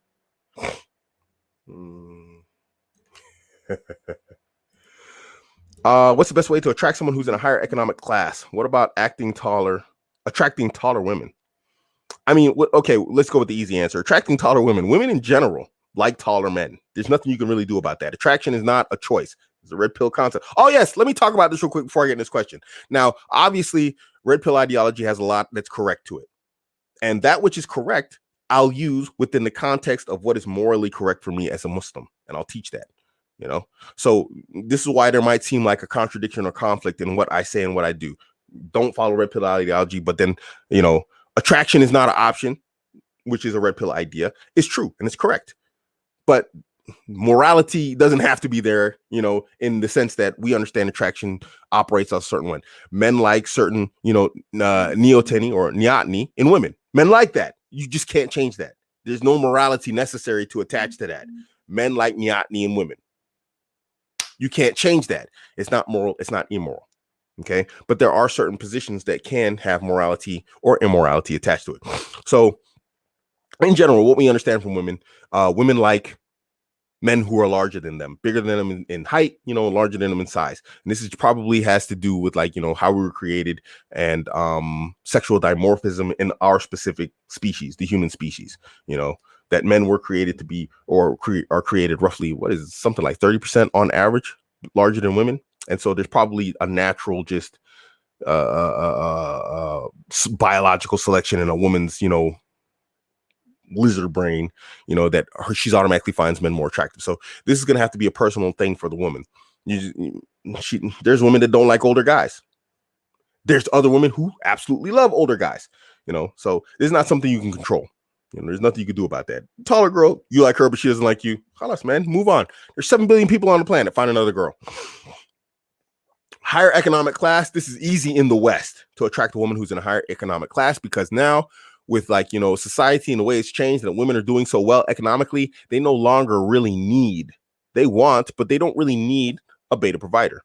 What's the best way to attract someone who's in a higher economic class? What about attracting taller women? I mean, okay, let's go with the easy answer. Attracting taller women. Women in general like taller men. There's nothing you can really do about that. Attraction is not a choice. It's a red pill concept. Oh, yes. Let me talk about this real quick before I get in this question. Now, obviously, red pill ideology has a lot that's correct to it. And that which is correct, I'll use within the context of what is morally correct for me as a Muslim. And I'll teach that. So this is why there might seem like a contradiction or conflict in what I say and what I do. Don't follow red pill ideology, but then, attraction is not an option, which is a red pill idea. It's true and it's correct. But morality doesn't have to be there, in the sense that we understand attraction operates a certain way. Men like certain, neoteny or neoteny in women. Men like that. You just can't change that. There's no morality necessary to attach to that. Men like neoteny in women. You can't change that. It's not moral. It's not immoral. Okay. But there are certain positions that can have morality or immorality attached to it. So in general, what we understand from women, women like men who are larger than them, bigger than them in height, larger than them in size. And this is probably has to do with how we were created and sexual dimorphism in our specific species, the human species, that men were created to be or are created roughly, something like 30% on average larger than women. And so there's probably a natural just biological selection in a woman's, lizard brain, that she's automatically finds men more attractive. So this is going to have to be a personal thing for the woman. There's women that don't like older guys. There's other women who absolutely love older guys, so this is not something you can control. There's nothing you can do about that. Taller girl, you like her, but she doesn't like you. Halas, man, move on. There's 7 billion people on the planet. Find another girl. Higher economic class. This is easy in the West to attract a woman who's in a higher economic class, because now with society and the way it's changed and women are doing so well economically, they no longer really need, they want, but they don't really need a beta provider.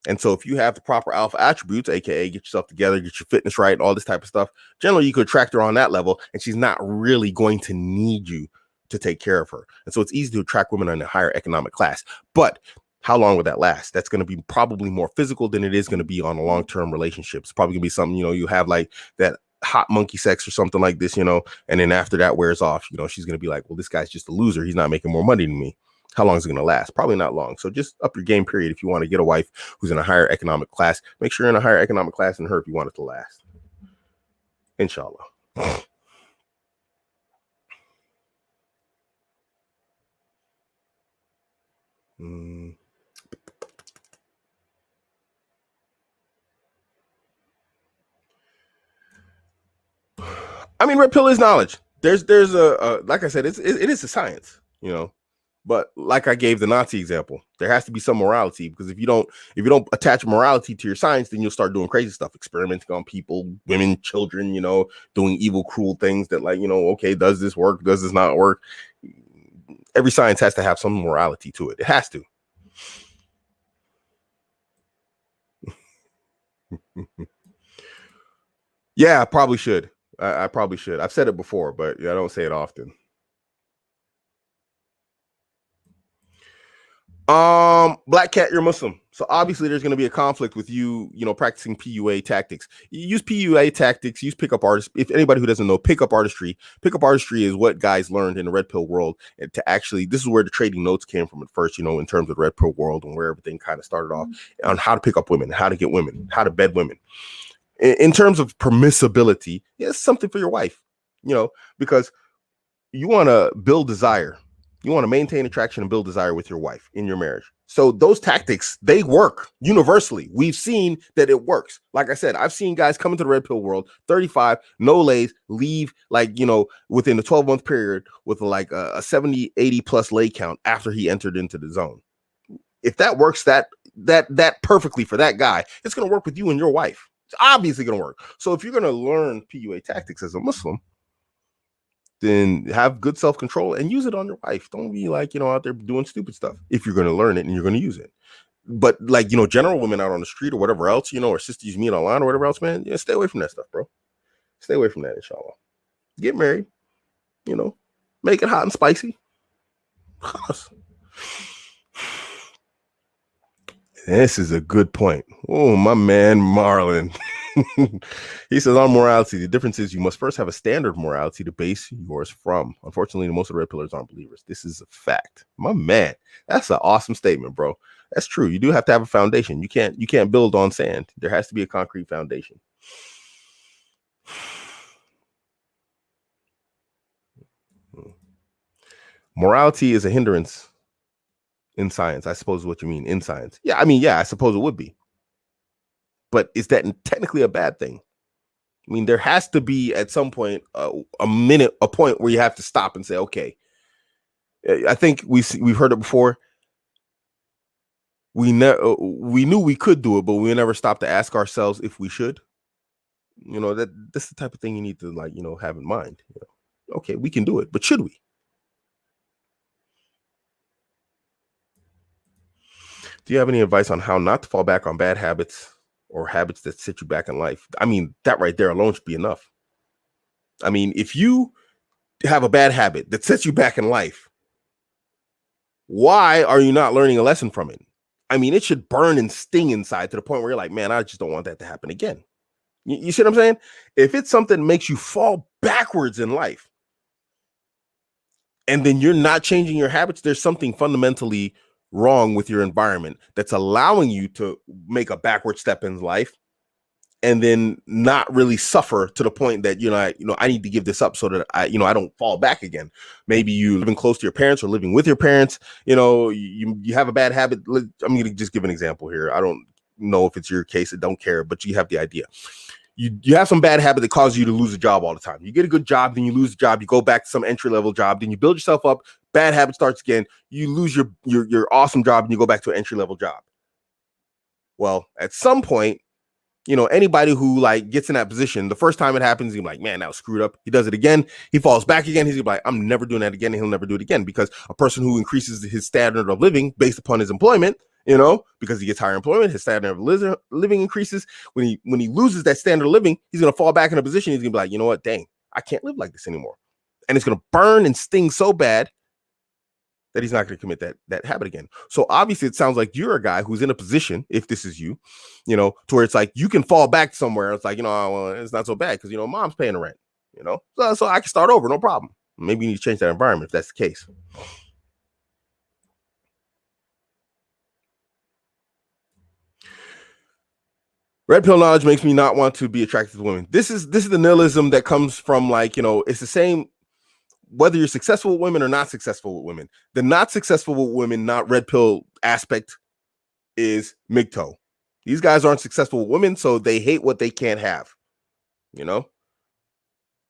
And so if you have the proper alpha attributes, aka get yourself together, get your fitness right, all this type of stuff, generally you could attract her on that level, and she's not really going to need you to take care of her. And so it's easy to attract women in a higher economic class. But how long would that last? That's going to be probably more physical than it is going to be on a long-term relationship. It's probably going to be something, you have like that hot monkey sex or something like this, and then after that wears off, she's going to be like, well, this guy's just a loser. He's not making more money than me. How long is it going to last? Probably not long. So just up your game, period. If you want to get a wife who's in a higher economic class, make sure you're in a higher economic class than her if you want it to last. Inshallah. I mean, red pill is knowledge. There's a like I said, it is a science, But like I gave the Nazi example, there has to be some morality, because if you don't attach morality to your science, then you'll start doing crazy stuff, experimenting on people, women, children, doing evil, cruel things that okay, does this work? Does this not work? Every science has to have some morality to it. It has to. Yeah, I probably should. I probably should. I've said it before, but I don't say it often. Black cat, you're Muslim. So obviously there's going to be a conflict with you, practicing PUA tactics. You use PUA tactics, use pickup artists. If anybody who doesn't know pickup artistry is what guys learned in the red pill world. And this is where the trading notes came from at first, in terms of the red pill world, and where everything kind of started off on how to pick up women, how to get women, how to bed women. In terms of permissibility, it's something for your wife, because you want to build desire. You want to maintain attraction and build desire with your wife in your marriage. So those tactics, they work universally. We've seen that it works. Like I said, I've seen guys come into the red pill world, 35, no lays, leave within a 12-month period with like a 70, 80 plus lay count after he entered into the zone. If that works that perfectly for that guy, it's going to work with you and your wife. It's obviously going to work. So if you're going to learn PUA tactics as a Muslim, then have good self-control and use it on your wife. Don't be out there doing stupid stuff if you're going to learn it and you're going to use it. But general women out on the street or whatever else, or sisters you meet online or whatever else, man, stay away from that stuff, bro. Stay away from that, inshallah. Get married, make it hot and spicy. This is a good point. Oh, my man, Marlon. He says on morality, the difference is you must first have a standard morality to base yours from. Unfortunately, most of the red pillars aren't believers. This is a fact. My man, that's an awesome statement, bro. That's true. You do have to have a foundation. You can't build on sand. There has to be a concrete foundation. Morality is a hindrance in science, I suppose is what you mean, in science. Yeah, I suppose it would be. But is that technically a bad thing? I mean, there has to be at some point a point where you have to stop and say, okay. I think we've heard it before. We knew we could do it, but we never stopped to ask ourselves if we should. That's the type of thing you need to have in mind. Okay, we can do it, but should we? Do you have any advice on how not to fall back on bad habits or habits that set you back in life? I mean, that right there alone should be enough. I mean, if you have a bad habit that sets you back in life, why are you not learning a lesson from it? I mean, it should burn and sting inside to the point where you're like, man, I just don't want that to happen again. You see what I'm saying? If it's something that makes you fall backwards in life, and then you're not changing your habits, there's something fundamentally wrong with your environment that's allowing you to make a backward step in life and then not really suffer to the point that I need to give this up so that I don't fall back again. Maybe you living close to your parents or living with your parents, you have a bad habit. I'm going to just give an example here. I don't know if it's your case, I don't care, but you have the idea. you have some bad habit that causes you to lose a job all the time. You get a good job, then you lose the job. You go back to some entry-level job, then you build yourself up. Bad habit starts again. You lose your awesome job, and you go back to an entry-level job. Well, at some point, anybody who like gets in that position, the first time it happens, he's like, man, that was screwed up. He does it again. He falls back again. He's like, I'm never doing that again. And he'll never do it again, because a person who increases his standard of living based upon his employment, because he gets higher employment, his standard of living increases. When he loses that standard of living, he's going to fall back in a position. He's going to be like, you know what? Dang, I can't live like this anymore. And it's going to burn and sting so bad that he's not going to commit that habit again. So obviously it sounds like you're a guy who's in a position, if this is you, to where it's like you can fall back somewhere. It's like, well, it's not so bad because, mom's paying the rent, so I can start over, no problem. Maybe you need to change that environment if that's the case. Red pill knowledge makes me not want to be attracted to women. This is the nihilism that comes from like, it's the same whether you're successful with women or not successful with women. The not successful with women, not red pill aspect is MGTOW. These guys aren't successful with women, so they hate what they can't have. It's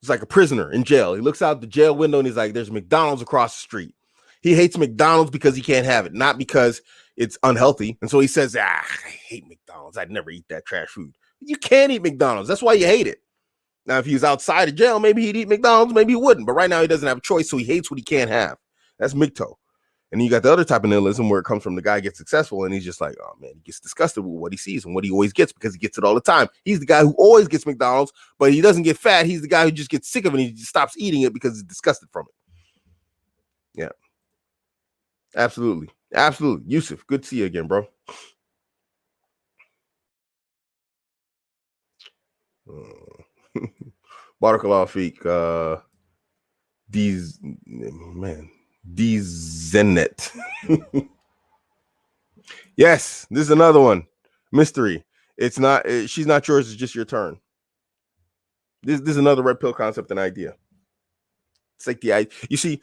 like a prisoner in jail. He looks out the jail window and he's like, there's McDonald's across the street. He hates McDonald's because he can't have it, not because it's unhealthy. And so he says, I hate McDonald's. I'd never eat that trash food. You can't eat McDonald's. That's why you hate it. Now, if he was outside of jail, maybe he'd eat McDonald's, maybe he wouldn't. But right now, he doesn't have a choice, so he hates what he can't have. That's MGTOW. And then you got the other type of nihilism where it comes from the guy gets successful and he's just like, oh, man, he gets disgusted with what he sees and what he always gets because he gets it all the time. He's the guy who always gets McDonald's, but he doesn't get fat. He's the guy who just gets sick of it and he just stops eating it because he's disgusted from it. Yeah. Absolutely. Absolutely. Yusuf, good to see you again, bro. Barakallah Fiq. These Zennet. Yes, this is another one. Mystery. It's not, she's not yours, it's just your turn. This is another red pill concept and idea. It's like the idea. You see,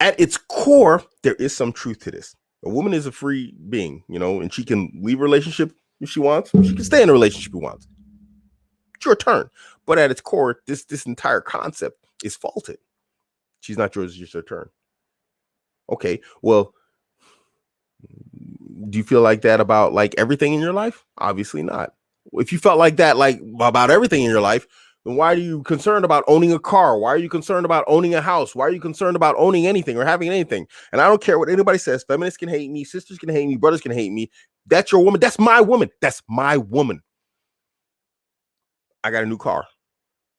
at its core, there is some truth to this. A woman is a free being, and she can leave a relationship if she wants. She can stay in a relationship if she wants. It's your turn. But at its core, this entire concept is faulted. She's not yours, it's just her turn. Okay, well, do you feel like that about like everything in your life? Obviously not. If you felt like that, like about everything in your life, then why are you concerned about owning a car? Why are you concerned about owning a house? Why are you concerned about owning anything or having anything? And I don't care what anybody says. Feminists can hate me. Sisters can hate me. Brothers can hate me. That's your woman. That's my woman. That's my woman. I got a new car.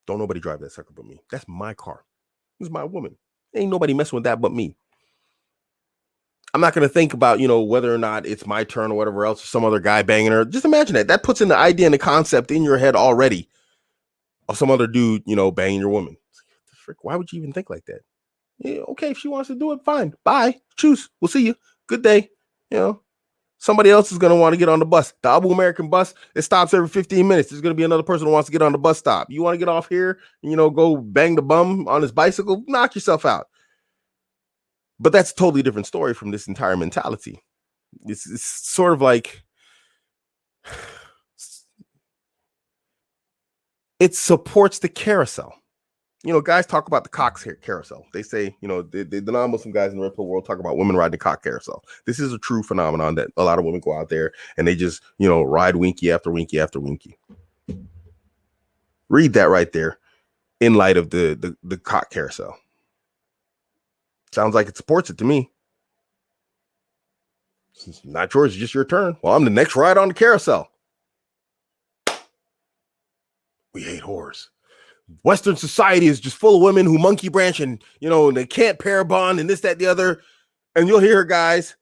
Don't nobody drive that sucker but me. That's my car. This is my woman. Ain't nobody messing with that but me. I'm not going to think about, whether or not it's my turn or whatever else, or some other guy banging her. Just imagine that. That puts in the idea and the concept in your head already of some other dude, banging your woman. Frick, why would you even think like that? Yeah, okay, if she wants to do it, fine. Bye. Choose. We'll see you. Good day. Somebody else is going to want to get on the bus. The Abuamerican bus, it stops every 15 minutes. There's going to be another person who wants to get on the bus stop. You want to get off here, go bang the bum on his bicycle? Knock yourself out. But that's a totally different story from this entire mentality. It's sort of like it supports the carousel. Guys talk about the cock carousel. They say, the non-Muslim guys in the red pill world talk about women riding the cock carousel. This is a true phenomenon that a lot of women go out there and they just, ride winky after winky after winky. Read that right there in light of the cock carousel. Sounds like it supports it to me. It's not yours, it's just your turn. Well, I'm the next ride on the carousel. We hate whores. Western society is just full of women who monkey branch and, they can't pair bond and this, that, the other. And you'll hear guys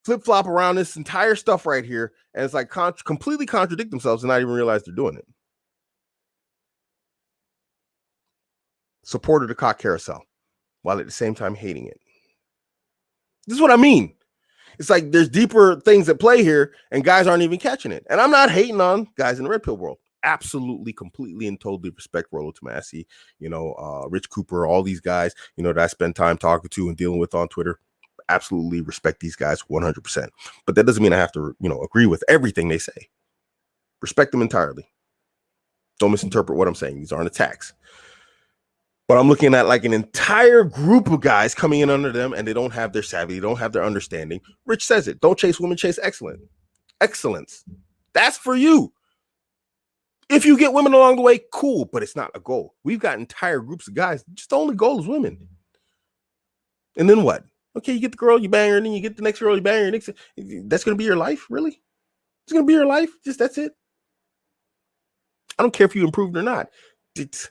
flip-flop around this entire stuff right here. And it's like completely contradict themselves and not even realize they're doing it. Supported the cock carousel while at the same time hating it. This is what I mean. It's like there's deeper things at play here and guys aren't even catching it. And I'm not hating on guys in the red pill world. Absolutely, completely and totally respect Rollo Tomasi, Rich Cooper, all these guys, that I spend time talking to and dealing with on Twitter. Absolutely respect these guys 100%. But that doesn't mean I have to, agree with everything they say. Respect them entirely. Don't misinterpret what I'm saying. These aren't attacks. But I'm looking at like an entire group of guys coming in under them, and they don't have their savvy, they don't have their understanding. Rich says it. Don't chase women, chase excellence. That's for you. If you get women along the way, cool, but it's not a goal. We've got entire groups of guys. Just the only goal is women. And then what? Okay, you get the girl, you bang her, and then you get the next girl, you bang her. That's going to be your life? Really? It's going to be your life? Just that's it? I don't care if you improved or not. It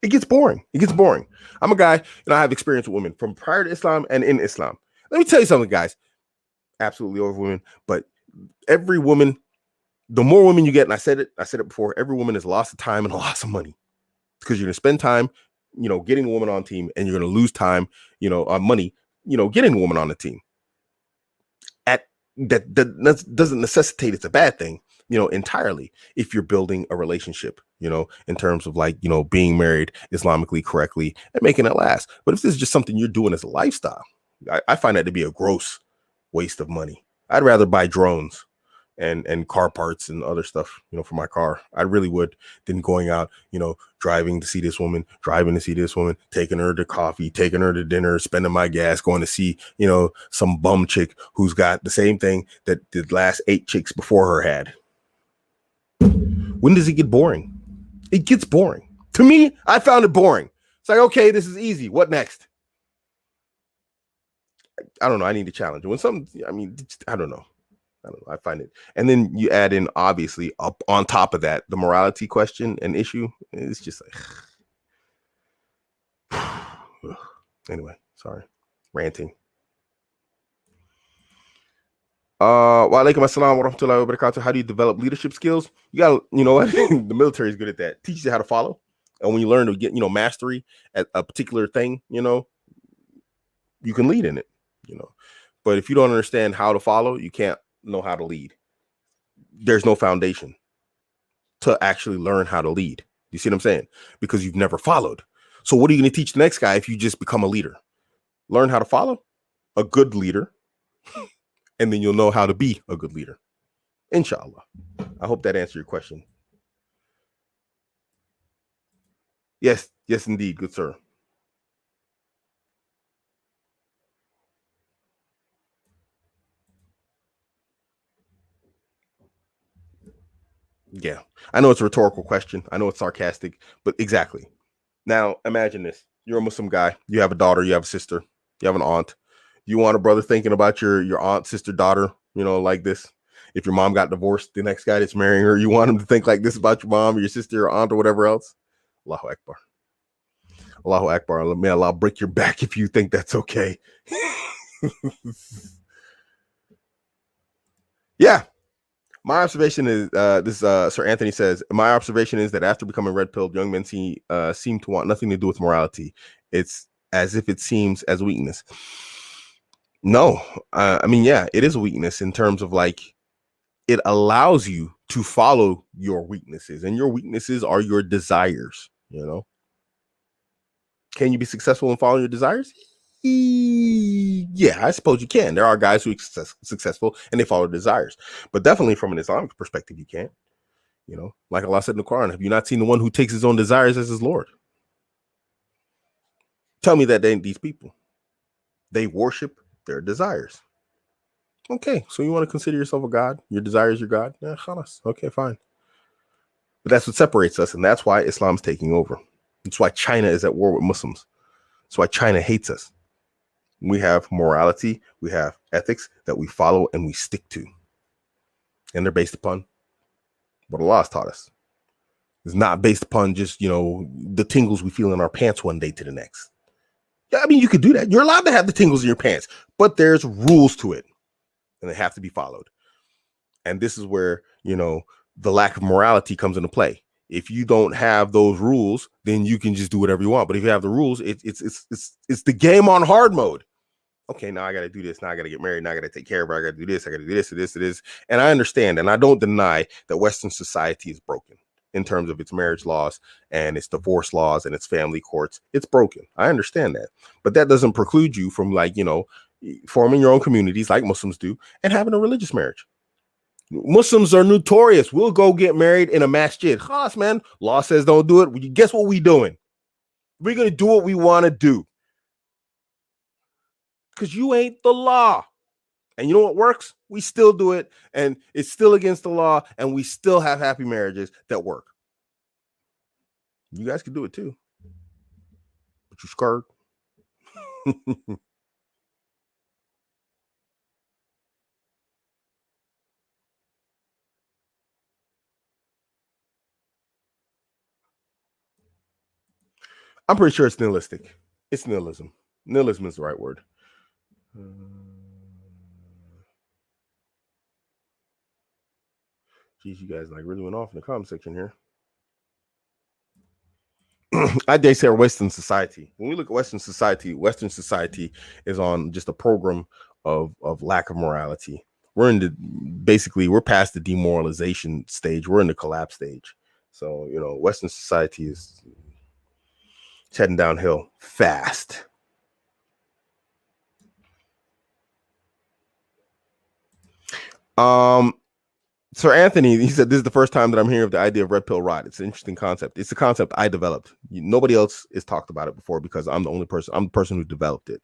gets boring. It gets boring. I'm a guy, and I have experience with women from prior to Islam and in Islam. Let me tell you something, guys. Absolutely over women, but every woman, the more women you get, and I said it before, every woman is a loss of time and a loss of money, because you're going to spend time, getting a woman on team, and you're going to lose time, money, getting a woman on the team. That doesn't necessitate it's a bad thing, entirely, if you're building a relationship, in terms of like, being married Islamically correctly and making it last. But if this is just something you're doing as a lifestyle, I find that to be a gross waste of money. I'd rather buy drones and car parts and other stuff, for my car. I really would, than going out, driving to see this woman, taking her to coffee, taking her to dinner, spending my gas, going to see, some bum chick who's got the same thing that the last 8 chicks before her had. When does it get boring? It gets boring. To me, I found it boring. It's like, okay, this is easy. What next? I don't know. I need a challenge. I don't know. I find it. And then you add in, obviously, up on top of that, the morality question and issue. It's just like, anyway, sorry. Ranting. Wa alaikum assalam wa rahmatullahi wa barakatuh. How do you develop leadership skills? You got, what? The military is good at that. Teaches you how to follow. And when you learn to get, mastery at a particular thing, you can lead in it, But if you don't understand how to follow, you can't know how to lead. There's no foundation to actually learn how to lead. You see what I'm saying? Because you've never followed. So what are you going to teach the next guy if you just become a leader? Learn how to follow a good leader, and then you'll know how to be a good leader. Inshallah. I hope that answered your question. Yes, indeed. Good sir. Yeah, I know it's a rhetorical question. I know it's sarcastic, but exactly. Now, imagine this. You're a Muslim guy. You have a daughter. You have a sister. You have an aunt. You want a brother thinking about your aunt, sister, daughter, like this. If your mom got divorced, the next guy that's marrying her, you want him to think like this about your mom or your sister or aunt or whatever else. Allahu Akbar. Allahu Akbar. May Allah break your back if you think that's okay. Yeah. My observation is Sir Anthony says, my observation is that after becoming red-pilled, young men seem to want nothing to do with morality. It's as if it seems as weakness. No, yeah, it is a weakness in terms of like, it allows you to follow your weaknesses, and your weaknesses are your desires. Can you be successful in following your desires? Yeah, I suppose you can. There are guys who are successful and they follow desires, but definitely from an Islamic perspective, you can't. Like Allah said in the Quran, have you not seen the one who takes his own desires as his Lord? Tell me that they ain't these people. They worship their desires. Okay, so you want to consider yourself a god? Your desire is your god? Yeah, khalas. Okay, fine. But that's what separates us, and that's why Islam's taking over. That's why China is at war with Muslims. That's why China hates us. We have morality, we have ethics that we follow and we stick to. And they're based upon what Allah has taught us. It's not based upon just, the tingles we feel in our pants one day to the next. Yeah, you could do that. You're allowed to have the tingles in your pants, but there's rules to it and they have to be followed. And this is where, the lack of morality comes into play. If you don't have those rules, then you can just do whatever you want. But if you have the rules, it's the game on hard mode. Okay, now I got to do this. Now I got to get married. Now I got to take care of her. I got to do this. I got to do this, this. And I understand. And I don't deny that Western society is broken in terms of its marriage laws and its divorce laws and its family courts. It's broken. I understand that. But that doesn't preclude you from forming your own communities like Muslims do and having a religious marriage. Muslims are notorious. We'll go get married in a masjid. Khalas, man. Law says don't do it. Guess what we doing? We're going to do what we want to do. Because you ain't the law. And you know what works? We still do it. And it's still against the law. And we still have happy marriages that work. You guys can do it too. But you scared. I'm pretty sure it's nihilistic. It's nihilism. Nihilism is the right word. Geez, you guys like really went off in the comment section here. I dare say Western society. When we look at Western society is on just a program of lack of morality. We're past the demoralization stage. We're in the collapse stage. So, Western society is heading downhill fast. Sir Anthony, he said, this is the first time that I'm hearing of the idea of red pill rot. It's an interesting concept. It's a concept I developed. Nobody else has talked about it before because I'm the person who developed it.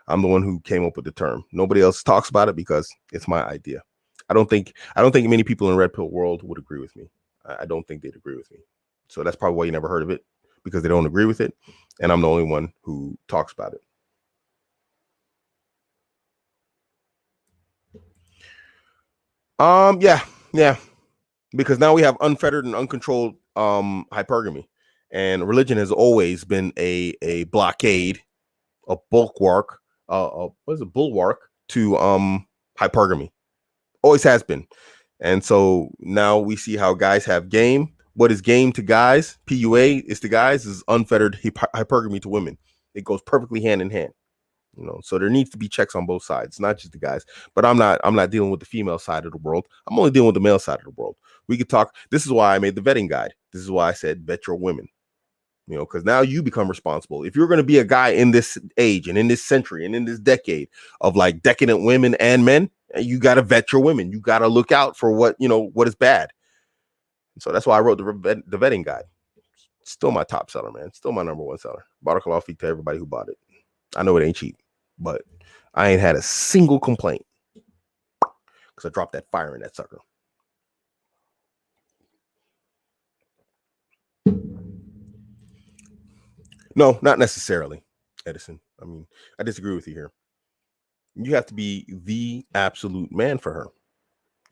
I'm the one who came up with the term. Nobody else talks about it because it's my idea. I don't think many people in the red pill world would agree with me. I don't think they'd agree with me. So that's probably why you never heard of it, because they don't agree with it. And I'm the only one who talks about it. Yeah. Because now we have unfettered and uncontrolled hypergamy, and religion has always been a blockade, a bulwark, bulwark to hypergamy. Always has been. And so now we see how guys have game. What is game to guys? PUA is to guys is unfettered hypergamy to women. It goes perfectly hand in hand. So there needs to be checks on both sides, not just the guys. But I'm not dealing with the female side of the world. I'm only dealing with the male side of the world. We could talk. This is why I made the vetting guide. This is why I said vet your women. Because now you become responsible. If you're going to be a guy in this age and in this century and in this decade of like decadent women and men, you got to vet your women. You got to look out for what is bad. And so that's why I wrote the vetting guide. Still my top seller, man. Still my number one seller. Barakallahu feek to everybody who bought it. I know it ain't cheap, but I ain't had a single complaint because I dropped that fire in that sucker. No, not necessarily, Edison. I mean, I disagree with you here. You have to be the absolute man for her.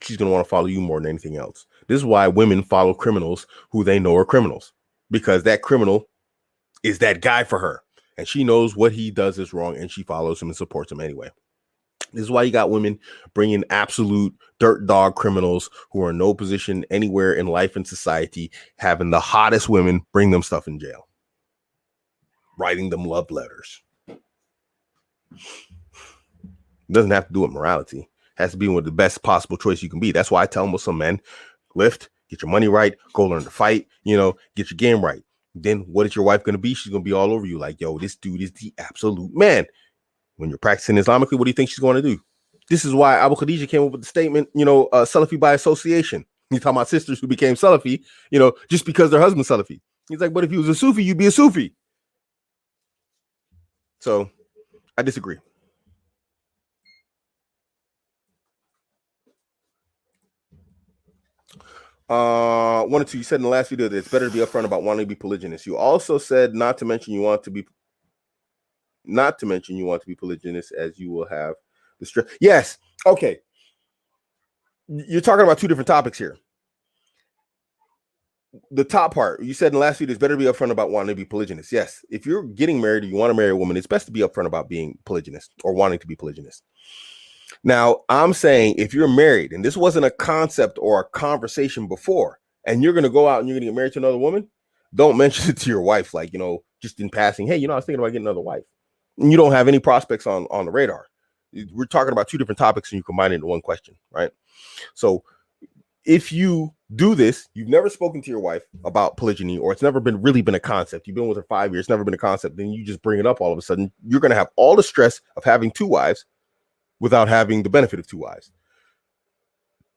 She's going to want to follow you more than anything else. This is why women follow criminals who they know are criminals, because that criminal is that guy for her. And she knows what he does is wrong, and she follows him and supports him anyway. This is why you got women bringing absolute dirt dog criminals who are in no position anywhere in life and society, having the hottest women bring them stuff in jail, writing them love letters. It doesn't have to do with morality. It has to be with the best possible choice you can be. That's why I tell Muslim men, lift, get your money right, go learn to fight, get your game right. Then what is your wife going to be? She's going to be all over you like, yo, this dude is the absolute man. When you're practicing Islamically, what do you think she's going to do? This is why Abu Khadija came up with the statement, Salafi by association. He's talking about sisters who became Salafi, just because their husband's Salafi. He's like, but if he was a Sufi, you'd be a Sufi. So I disagree. One or two, you said in the last video that it's better to be upfront about wanting to be polygynous. You also said not to mention you want to be polygynous, as you will have the stress. Yes. Okay. You're talking about two different topics here. The top part, you said in the last video, it's better to be upfront about wanting to be polygynous. Yes. If you're getting married or you want to marry a woman, it's best to be upfront about being polygynous or wanting to be polygynous. Now, I'm saying if you're married and this wasn't a concept or a conversation before, and you're going to go out and you're going to get married to another woman, don't mention it to your wife, like, just in passing. Hey, I was thinking about getting another wife. And you don't have any prospects on the radar. We're talking about two different topics and you combine it into one question, right? So if you do this, you've never spoken to your wife about polygyny, or it's never really been a concept. You've been with her 5 years, it's never been a concept. Then you just bring it up all of a sudden. You're going to have all the stress of having two wives without having the benefit of two wives.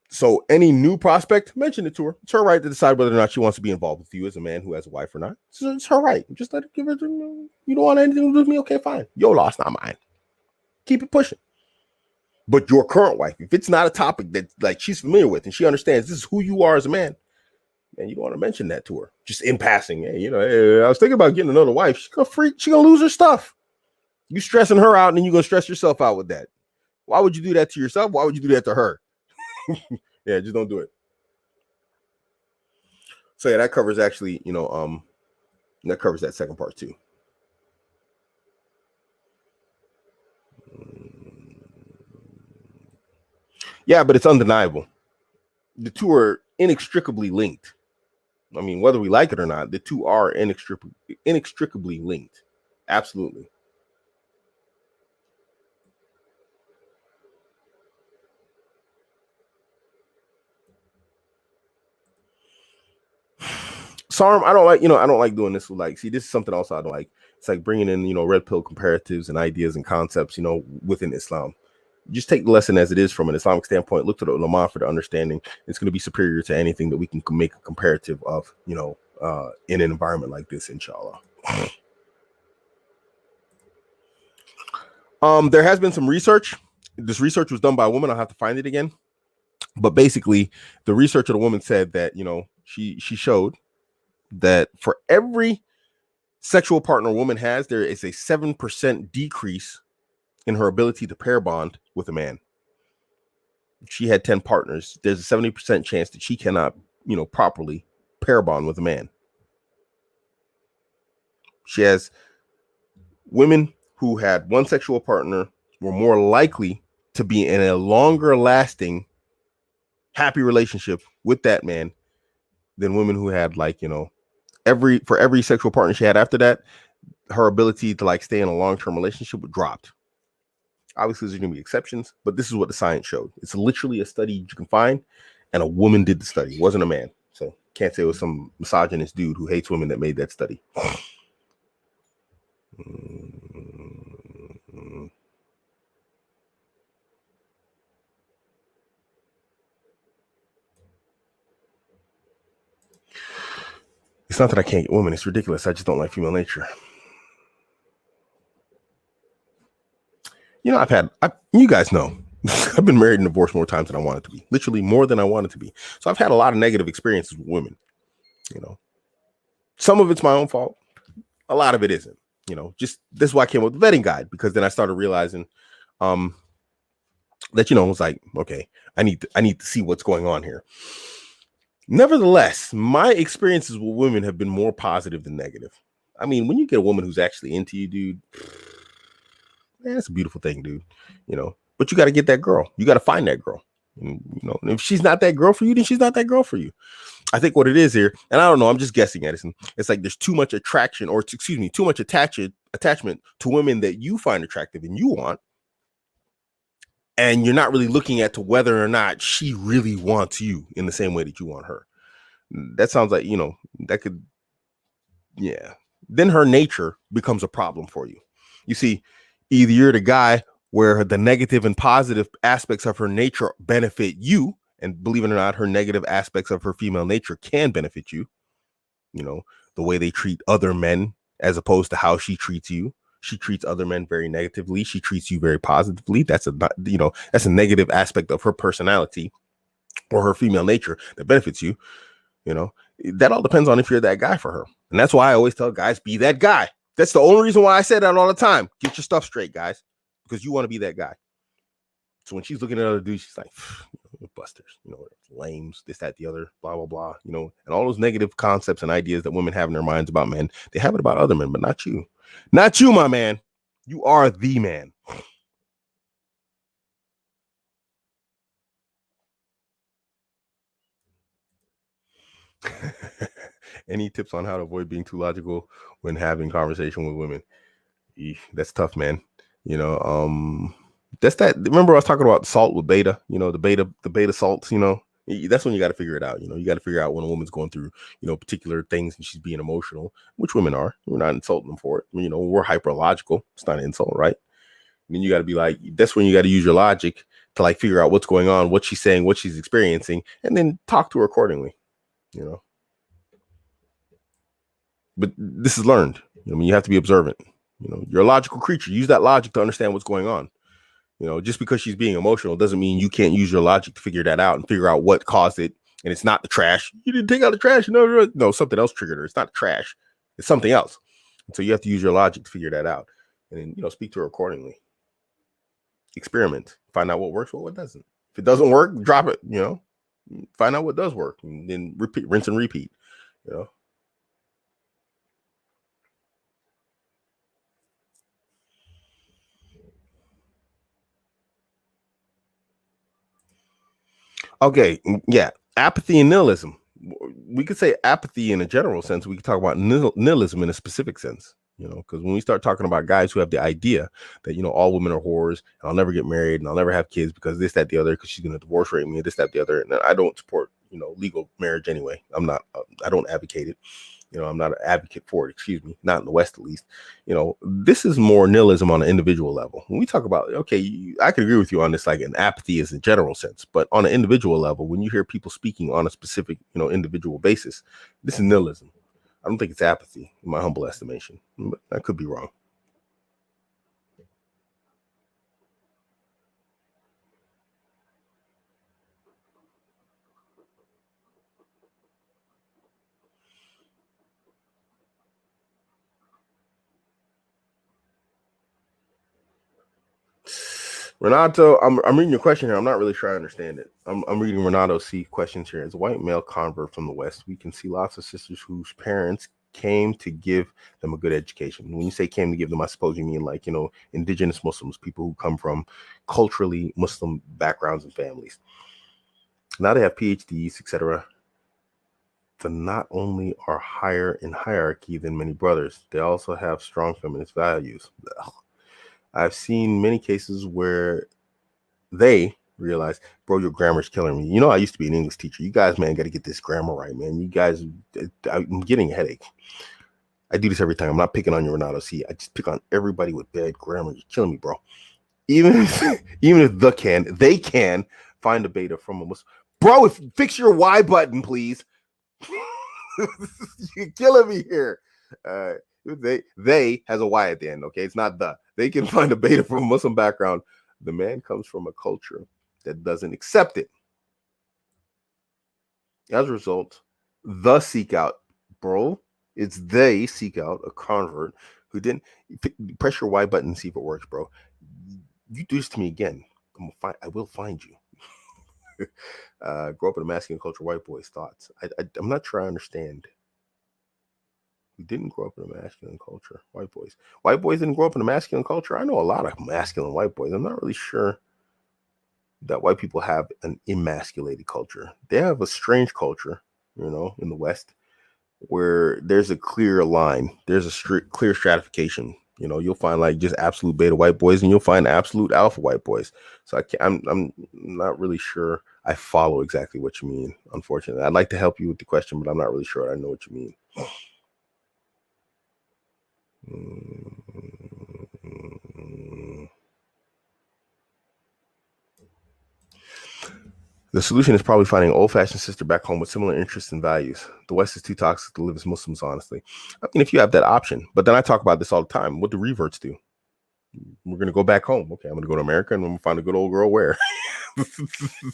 So any new prospect, mention it to her. It's her right to decide whether or not she wants to be involved with you as a man who has a wife or not. So it's her right. Just let her give her. You don't want anything to do with me? Okay, fine. Your loss, not mine. Keep it pushing. But your current wife, if it's not a topic that like she's familiar with and she understands this is who you are as a man, and you don't want to mention that to her just in passing. Hey, hey, I was thinking about getting another wife. She's gonna lose her stuff. You stressing her out, and then you're gonna stress yourself out with that. Why would you do that to yourself? Why would you do that to her? Yeah, just don't do it. So yeah, that covers actually, that covers that second part too. Yeah, but it's undeniable. The two are inextricably linked. I mean, whether we like it or not, the two are inextricably linked. Absolutely. Sarm, I don't like doing this with like, see, this is something else I don't like. It's like bringing in, red pill comparatives and ideas and concepts, within Islam. Just take the lesson as it is from an Islamic standpoint. Look to the ulama for the understanding. It's going to be superior to anything that we can make a comparative of, in an environment like this, inshallah. There has been some research. This research was done by a woman. I'll have to find it again. But basically, the research of the woman said that, she showed that for every sexual partner a woman has, there is a 7% decrease in her ability to pair bond with a man. She had 10 partners. There's a 70% chance that she cannot, properly pair bond with a man. She has women who had one sexual partner were more likely to be in a longer lasting happy relationship with that man than women who had for every sexual partner she had after that, her ability to stay in a long-term relationship dropped. Obviously, there's going to be exceptions, but this is what the science showed. It's literally a study you can find, and a woman did the study. It wasn't a man. So can't say it was some misogynist dude who hates women that made that study. It's not that I can't get women. It's ridiculous. I just don't like female nature. You guys know, I've been married and divorced more times than I wanted to be. Literally more than I wanted to be. So I've had a lot of negative experiences with women. Some of it's my own fault. A lot of it isn't. Just this is why I came up with the vetting guide, because then I started realizing that, it was like, okay, I need to see what's going on here. Nevertheless, my experiences with women have been more positive than negative. I mean, when you get a woman who's actually into you, dude, man, that's a beautiful thing, dude. But you got to get that girl. You got to find that girl. And if she's not that girl for you, then she's not that girl for you. I think what it is here, and I don't know, I'm just guessing, Edison. It's like there's too much attraction, or too much attachment to women that you find attractive and you want, and you're not really looking at to whether or not she really wants you in the same way that you want her. That sounds like, that could, yeah. Then her nature becomes a problem for you. You see, either you're the guy where the negative and positive aspects of her nature benefit you, and believe it or not, her negative aspects of her female nature can benefit you. The way they treat other men as opposed to how she treats you. She treats other men very negatively. She treats you very positively. That's a negative aspect of her personality or her female nature that benefits you. That all depends on if you're that guy for her. And that's why I always tell guys, be that guy. That's the only reason why I say that all the time. Get your stuff straight, guys, because you want to be that guy. So when she's looking at other dudes, she's like, busters, lames, this, that, the other, blah, blah, blah, and all those negative concepts and ideas that women have in their minds about men, they have it about other men, but not you. Not you, my man. You are the man. Any tips on how to avoid being too logical when having conversation with women? That's tough, man. That's that. Remember I was talking about salt with beta, the beta salts, that's when you got to figure it out. You got to figure out when a woman's going through, particular things and she's being emotional, which women are. We're not insulting them for it. We're hyper logical. It's not an insult, right? then you got to be like, that's when you got to use your logic to like figure out what's going on, what she's saying, what she's experiencing, and then talk to her accordingly, you know. But this is learned. I mean, you have to be observant. You know, you're a logical creature. Use that logic to understand what's going on. You know, just because she's being emotional doesn't mean you can't use your logic to figure that out and figure out what caused it. And it's not the trash. You didn't take out the trash. No, something else triggered her. It's not the trash. It's something else. And so you have to use your logic to figure that out. And then, you know, speak to her accordingly. Experiment. Find out what works, what doesn't. If it doesn't work, drop it, you know. Find out what does work. And then repeat, rinse and repeat, you know. Okay, yeah, apathy and nihilism. We could say apathy in a general sense. We could talk about nihilism in a specific sense, you know, because when we start talking about guys who have the idea that, you know, all women are whores and I'll never get married and I'll never have kids because this, that, the other, because she's going to divorce rate me, this, that, the other. And I don't support, you know, legal marriage anyway. I don't advocate it. You know, I'm not an advocate for it, excuse me, not in the West, at least. You know, this is more nihilism on an individual level. When we talk about, okay, I could agree with you on this, like an apathy is a general sense, but on an individual level, when you hear people speaking on a specific, you know, individual basis, this is nihilism. I don't think it's apathy, in my humble estimation, but I could be wrong. Renato, I'm reading your question here. I'm not really sure I understand it. I'm reading Renato C questions here. As a white male convert from the West, we can see lots of sisters whose parents came to give them a good education. When you say came to give them, I suppose you mean like, you know, indigenous Muslims, people who come from culturally Muslim backgrounds and families. Now they have PhDs, etc. They not only are higher in hierarchy than many brothers, they also have strong feminist values. Ugh. I've seen many cases where they realize, bro, your grammar's killing me. You know, I used to be an English teacher. You guys, man, got to get this grammar right, man. You guys, I'm getting a headache. I do this every time. I'm not picking on you, Renato. See, I just pick on everybody with bad grammar. You're killing me, bro. Even if they can find a beta from a Muslim. Bro, fix your Y button, please. You're killing me here. They has a Y at the end. Okay, it's not the. They can find a beta from a Muslim background. The man comes from a culture that doesn't accept it. As a result, the seek out, bro. It's they seek out a convert who didn't press your Y button and see if it works, bro. You do this to me again, I will find you. Grow up in a masculine culture, white boys' thoughts. I'm not sure I understand. We didn't grow up in a masculine culture, white boys. White boys didn't grow up in a masculine culture. I know a lot of masculine white boys. I'm not really sure that white people have an emasculated culture. They have a strange culture, you know, in the West, where there's a clear line. There's a clear stratification. You know, you'll find like just absolute beta white boys, and you'll find absolute alpha white boys. So I'm not really sure I follow exactly what you mean. Unfortunately, I'd like to help you with the question, but I'm not really sure I know what you mean. The solution is probably finding an old-fashioned sister back home with similar interests and values. The West is too toxic to live as Muslims, honestly. I mean, if you have that option. But then I talk about this all the time. What do reverts do? We're going to go back home. Okay, I'm going to go to America and I'm going to find a good old girl where?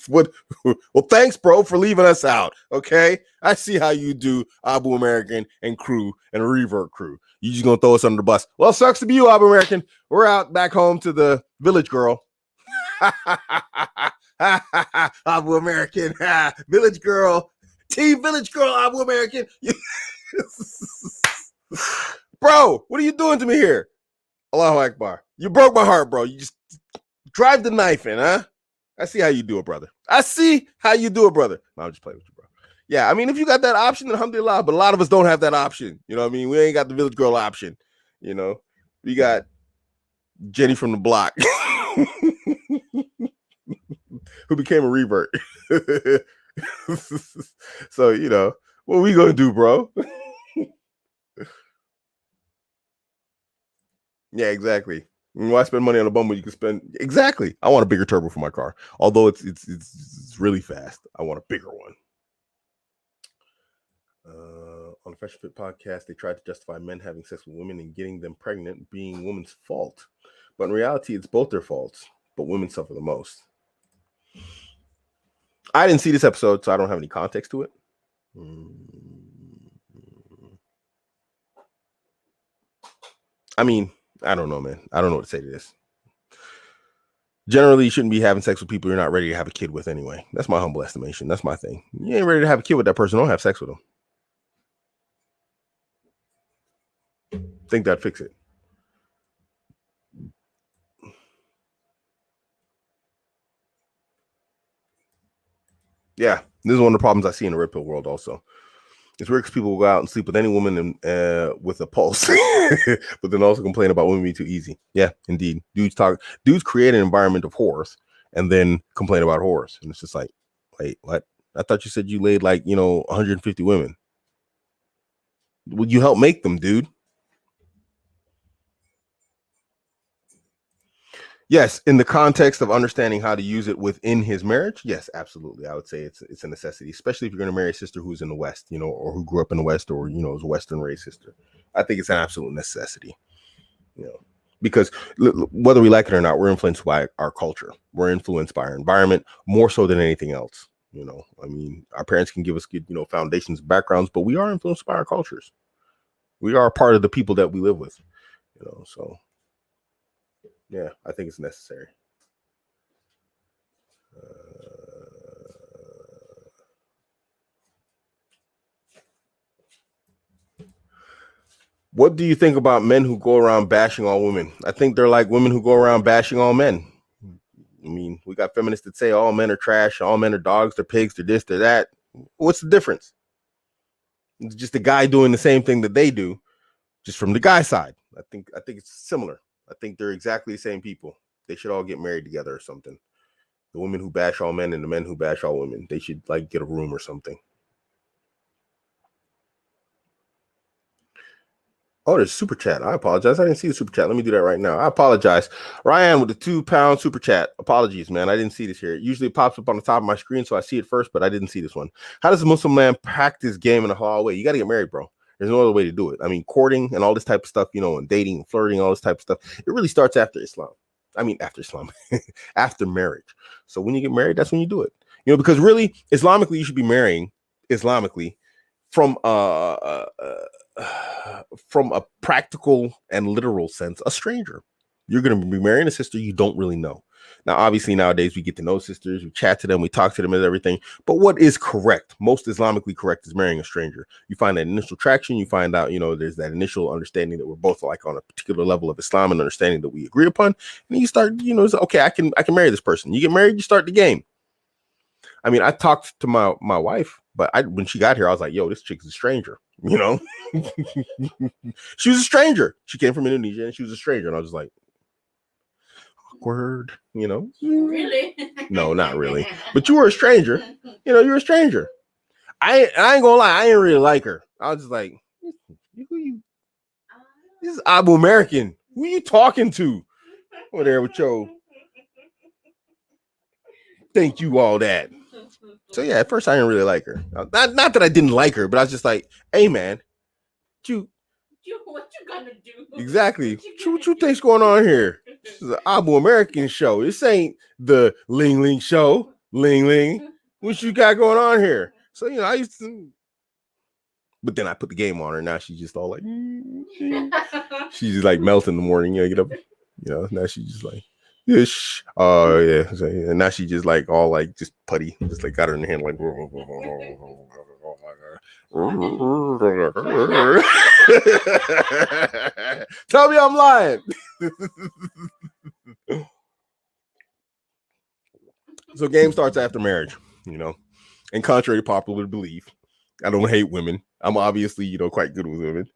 What? Well, thanks, bro, for leaving us out. Okay, I see how you do, Abuamerican and crew and revert crew. You just going to throw us under the bus. Well, sucks to be you, Abuamerican. We're out back home to the village girl. Abuamerican, village girl, team village girl, Abuamerican. Bro, what are you doing to me here? Allahu Akbar. You broke my heart, bro. You just drive the knife in, huh? I see how you do it, brother. I see how you do it, brother. No, I'm just playing with you, bro. Yeah, I mean, if you got that option, alhamdulillah, but a lot of us don't have that option. You know what I mean? We ain't got the village girl option. You know, we got Jenny from the block. Who became a revert. So, you know, what we gonna do, bro? Yeah, exactly. Why spend money on a bum when you can spend exactly? I want a bigger turbo for my car, although it's really fast. I want a bigger one. On the Fresh Fit podcast, they tried to justify men having sex with women and getting them pregnant being women's fault, but in reality, it's both their faults. But women suffer the most. I didn't see this episode, so I don't have any context to it. I mean, I don't know, man. I don't know what to say to this. Generally, you shouldn't be having sex with people you're not ready to have a kid with anyway. That's my humble estimation. That's my thing. You ain't ready to have a kid with that person, don't have sex with them. Think that'd fix it. Yeah, this is one of the problems I see in the red pill world also. It's weird because people will go out and sleep with any woman with a pulse, but then also complain about women being too easy. Yeah, indeed. Dudes create an environment of whores and then complain about whores. And it's just like, wait, what? I thought you said you laid 150 women. Would you help make them, dude? Yes, in the context of understanding how to use it within his marriage, yes, absolutely. I would say it's a necessity, especially if you're going to marry a sister who's in the West, or who grew up in the West, or is a Western raised sister. I think it's an absolute necessity, because whether we like it or not, we're influenced by our culture. We're influenced by our environment more so than anything else. I mean, our parents can give us good, foundations, backgrounds, but we are influenced by our cultures. We are a part of the people that we live with, so. Yeah, I think it's necessary. What do you think about men who go around bashing all women? I think they're like women who go around bashing all men. I mean, we got feminists that say all men are trash, all men are dogs, they're pigs, they're this, they're that. What's the difference? It's just a guy doing the same thing that they do, just from the guy side. I think it's similar. I think they're exactly the same people. They should all get married together or something. The women who bash all men and the men who bash all women, they should get a room or something. Oh, there's super chat. I apologize. I didn't see the super chat. Let me do that right now. I apologize. Ryan with the £2 super chat. Apologies, man. I didn't see this here. It usually pops up on the top of my screen, so I see it first, but I didn't see this one. How does a Muslim man practice game in a halal way? You got to get married, bro. There's no other way to do it. I mean, courting and all this type of stuff, and dating and flirting, all this type of stuff, it really starts after Islam. I mean, after Islam, after marriage. So when you get married, that's when you do it. Because really, Islamically, you should be marrying Islamically from a practical and literal sense, a stranger. You're going to be marrying a sister you don't really know. Now, obviously, nowadays we get to know sisters, we chat to them, we talk to them and everything. But what is correct, most Islamically correct, is marrying a stranger. You find that initial traction, you find out, there's that initial understanding that we're both like on a particular level of Islam and understanding that we agree upon. And you start, it's okay, I can marry this person. You get married, you start the game. I mean, I talked to my wife, but when she got here, I was like, yo, this chick's a stranger, She was a stranger. She came from Indonesia and she was a stranger. And I was like, awkward, Really? No, not really. But you were a stranger. You're a stranger. I ain't gonna lie, I didn't really like her. I was just like, who you? This is Abuamerican. Who you talking to? Over there with your thank you all that. So yeah, at first I didn't really like her. Not that I didn't like her, but I was just like, hey man, what you gonna do? Exactly. What you think's going on here? This is an Abuamerican show. This ain't the Ling Ling show. Ling Ling. What you got going on here? So I used to, but then I put the game on her. Now she's just all like, she's just like melt in the morning. Get up. Now she's just like, ish. Oh yeah. So, and now she just like all like just putty. Just like got her in the hand like. Tell me I'm lying. So game starts after marriage, and contrary to popular belief, I don't hate women. I'm obviously, quite good with women,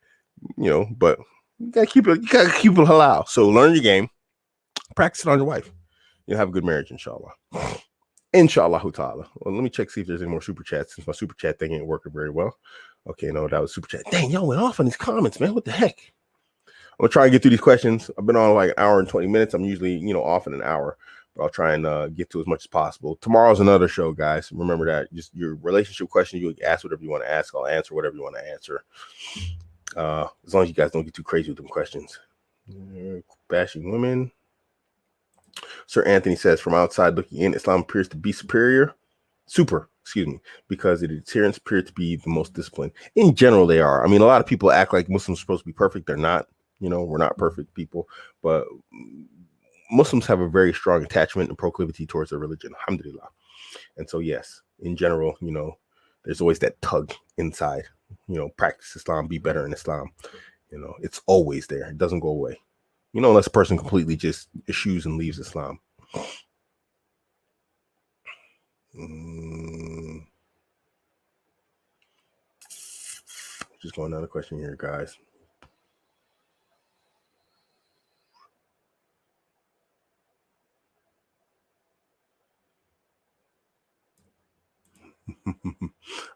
but you gotta keep it halal. So learn your game, practice it on your wife. You'll have a good marriage, inshallah. Inshallah ta'ala. Well, let me check, see if there's any more super chats, since my super chat thing ain't working very well. Okay, no, that was super chat. Dang, y'all went off on these comments, man. What the heck? gonna try and get through these questions. I've been on like an hour and 20 minutes. I'm usually, off in an hour, but I'll try and get to as much as possible. Tomorrow's another show, guys. Remember that. Just your relationship question. You ask whatever you want to ask. I'll answer whatever you want to answer. As long as you guys don't get too crazy with them questions. Bashing women. Sir Anthony says, from outside looking in, Islam appears to be because it adherents appear to be the most disciplined. In general, they are. I mean, a lot of people act like Muslims are supposed to be perfect. They're not. We're not perfect people, but Muslims have a very strong attachment and proclivity towards their religion, alhamdulillah. And so, yes, in general, there's always that tug inside, practice Islam, be better in Islam. It's always there. It doesn't go away, unless a person completely just eschews and leaves Islam. Just going another question here, guys.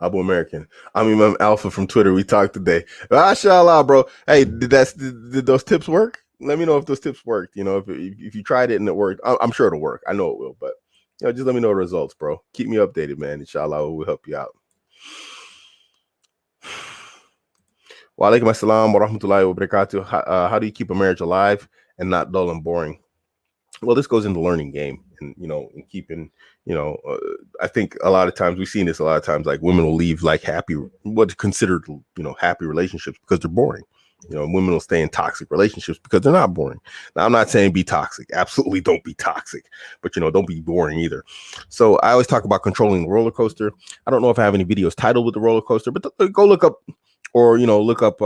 Abuamerican. I'm Alpha from Twitter. We talked today. Mashallah, bro. Hey, did those tips work? Let me know if those tips worked. If you tried it and it worked, I'm sure it'll work. I know it will, but just let me know the results, bro. Keep me updated, man. Inshallah, we'll help you out. Wa alaikum assalam wa rahmatullahi wa barakatuh. How do you keep a marriage alive and not dull and boring? Well, this goes into learning game and, and keeping, I think a lot of times we've seen this a lot of times, like women will leave like what's considered, happy relationships because they're boring. Women will stay in toxic relationships because they're not boring. Now, I'm not saying be toxic. Absolutely don't be toxic, but, don't be boring either. So I always talk about controlling the roller coaster. I don't know if I have any videos titled with the roller coaster, but go look up or, look up,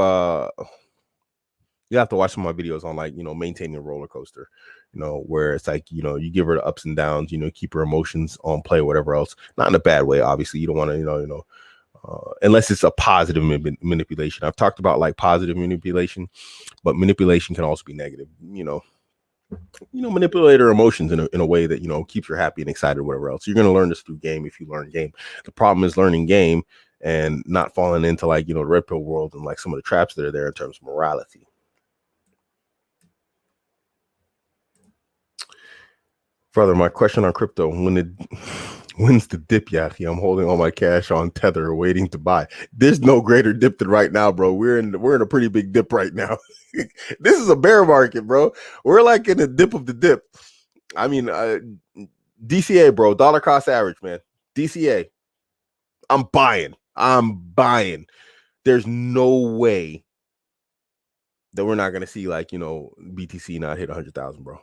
you have to watch some of my videos on like, maintaining a roller coaster, where it's like, you give her the ups and downs, keep her emotions on play, whatever else, not in a bad way. Obviously you don't want to, unless it's a positive manipulation. I've talked about like positive manipulation, but manipulation can also be negative, manipulate her emotions in a way that, keeps her happy and excited, or whatever else. You're going to learn this through game. If you learn game, the problem is learning game and not falling into like, the red pill world and like some of the traps that are there in terms of morality. Brother, my question on crypto, when's the dip, Yaki? I'm holding all my cash on Tether waiting to buy. There's no greater dip than right now, bro. We're in a pretty big dip right now. This is a bear market, bro. We're like in the dip of the dip. I mean, DCA, bro, dollar cost average, man. DCA. I'm buying. There's no way that we're not going to see like, BTC not hit 100,000, bro.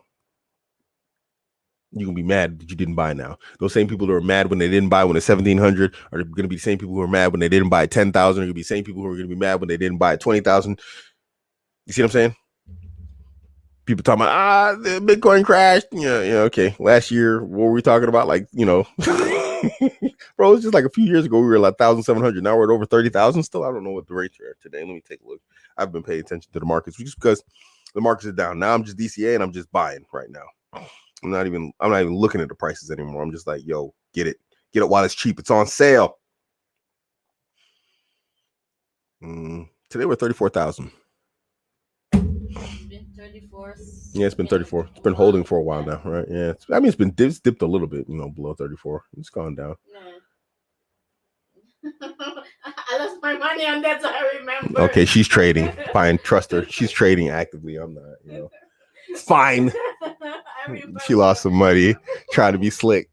You're going to be mad that you didn't buy now. Those same people who are mad when they didn't buy when it's 1,700 are going to be the same people who are mad when they didn't buy 10,000. Are going to be the same people who are going to be mad when they didn't buy 20,000. You see what I'm saying? People talking about, the Bitcoin crashed. Yeah, okay. Last year, what were we talking about? Like, bro, it's just like a few years ago, we were like 1,700. Now we're at over 30,000 still. I don't know what the rates are today. Let me take a look. I've been paying attention to the markets just because the markets are down. Now I'm just DCA and I'm just buying right now. I'm not even looking at the prices anymore. I'm just like, yo, get it while it's cheap. It's on sale. Today we're 34,000. It's been 34. Yeah, it's been 34. It's been holding for a while now, right? Yeah, it's dipped a little bit, below 34. It's gone down. No. I lost my money on that, so I remember. Okay, she's trading. Fine, trust her. She's trading actively. I'm not, Fine. She lost some money trying to be slick.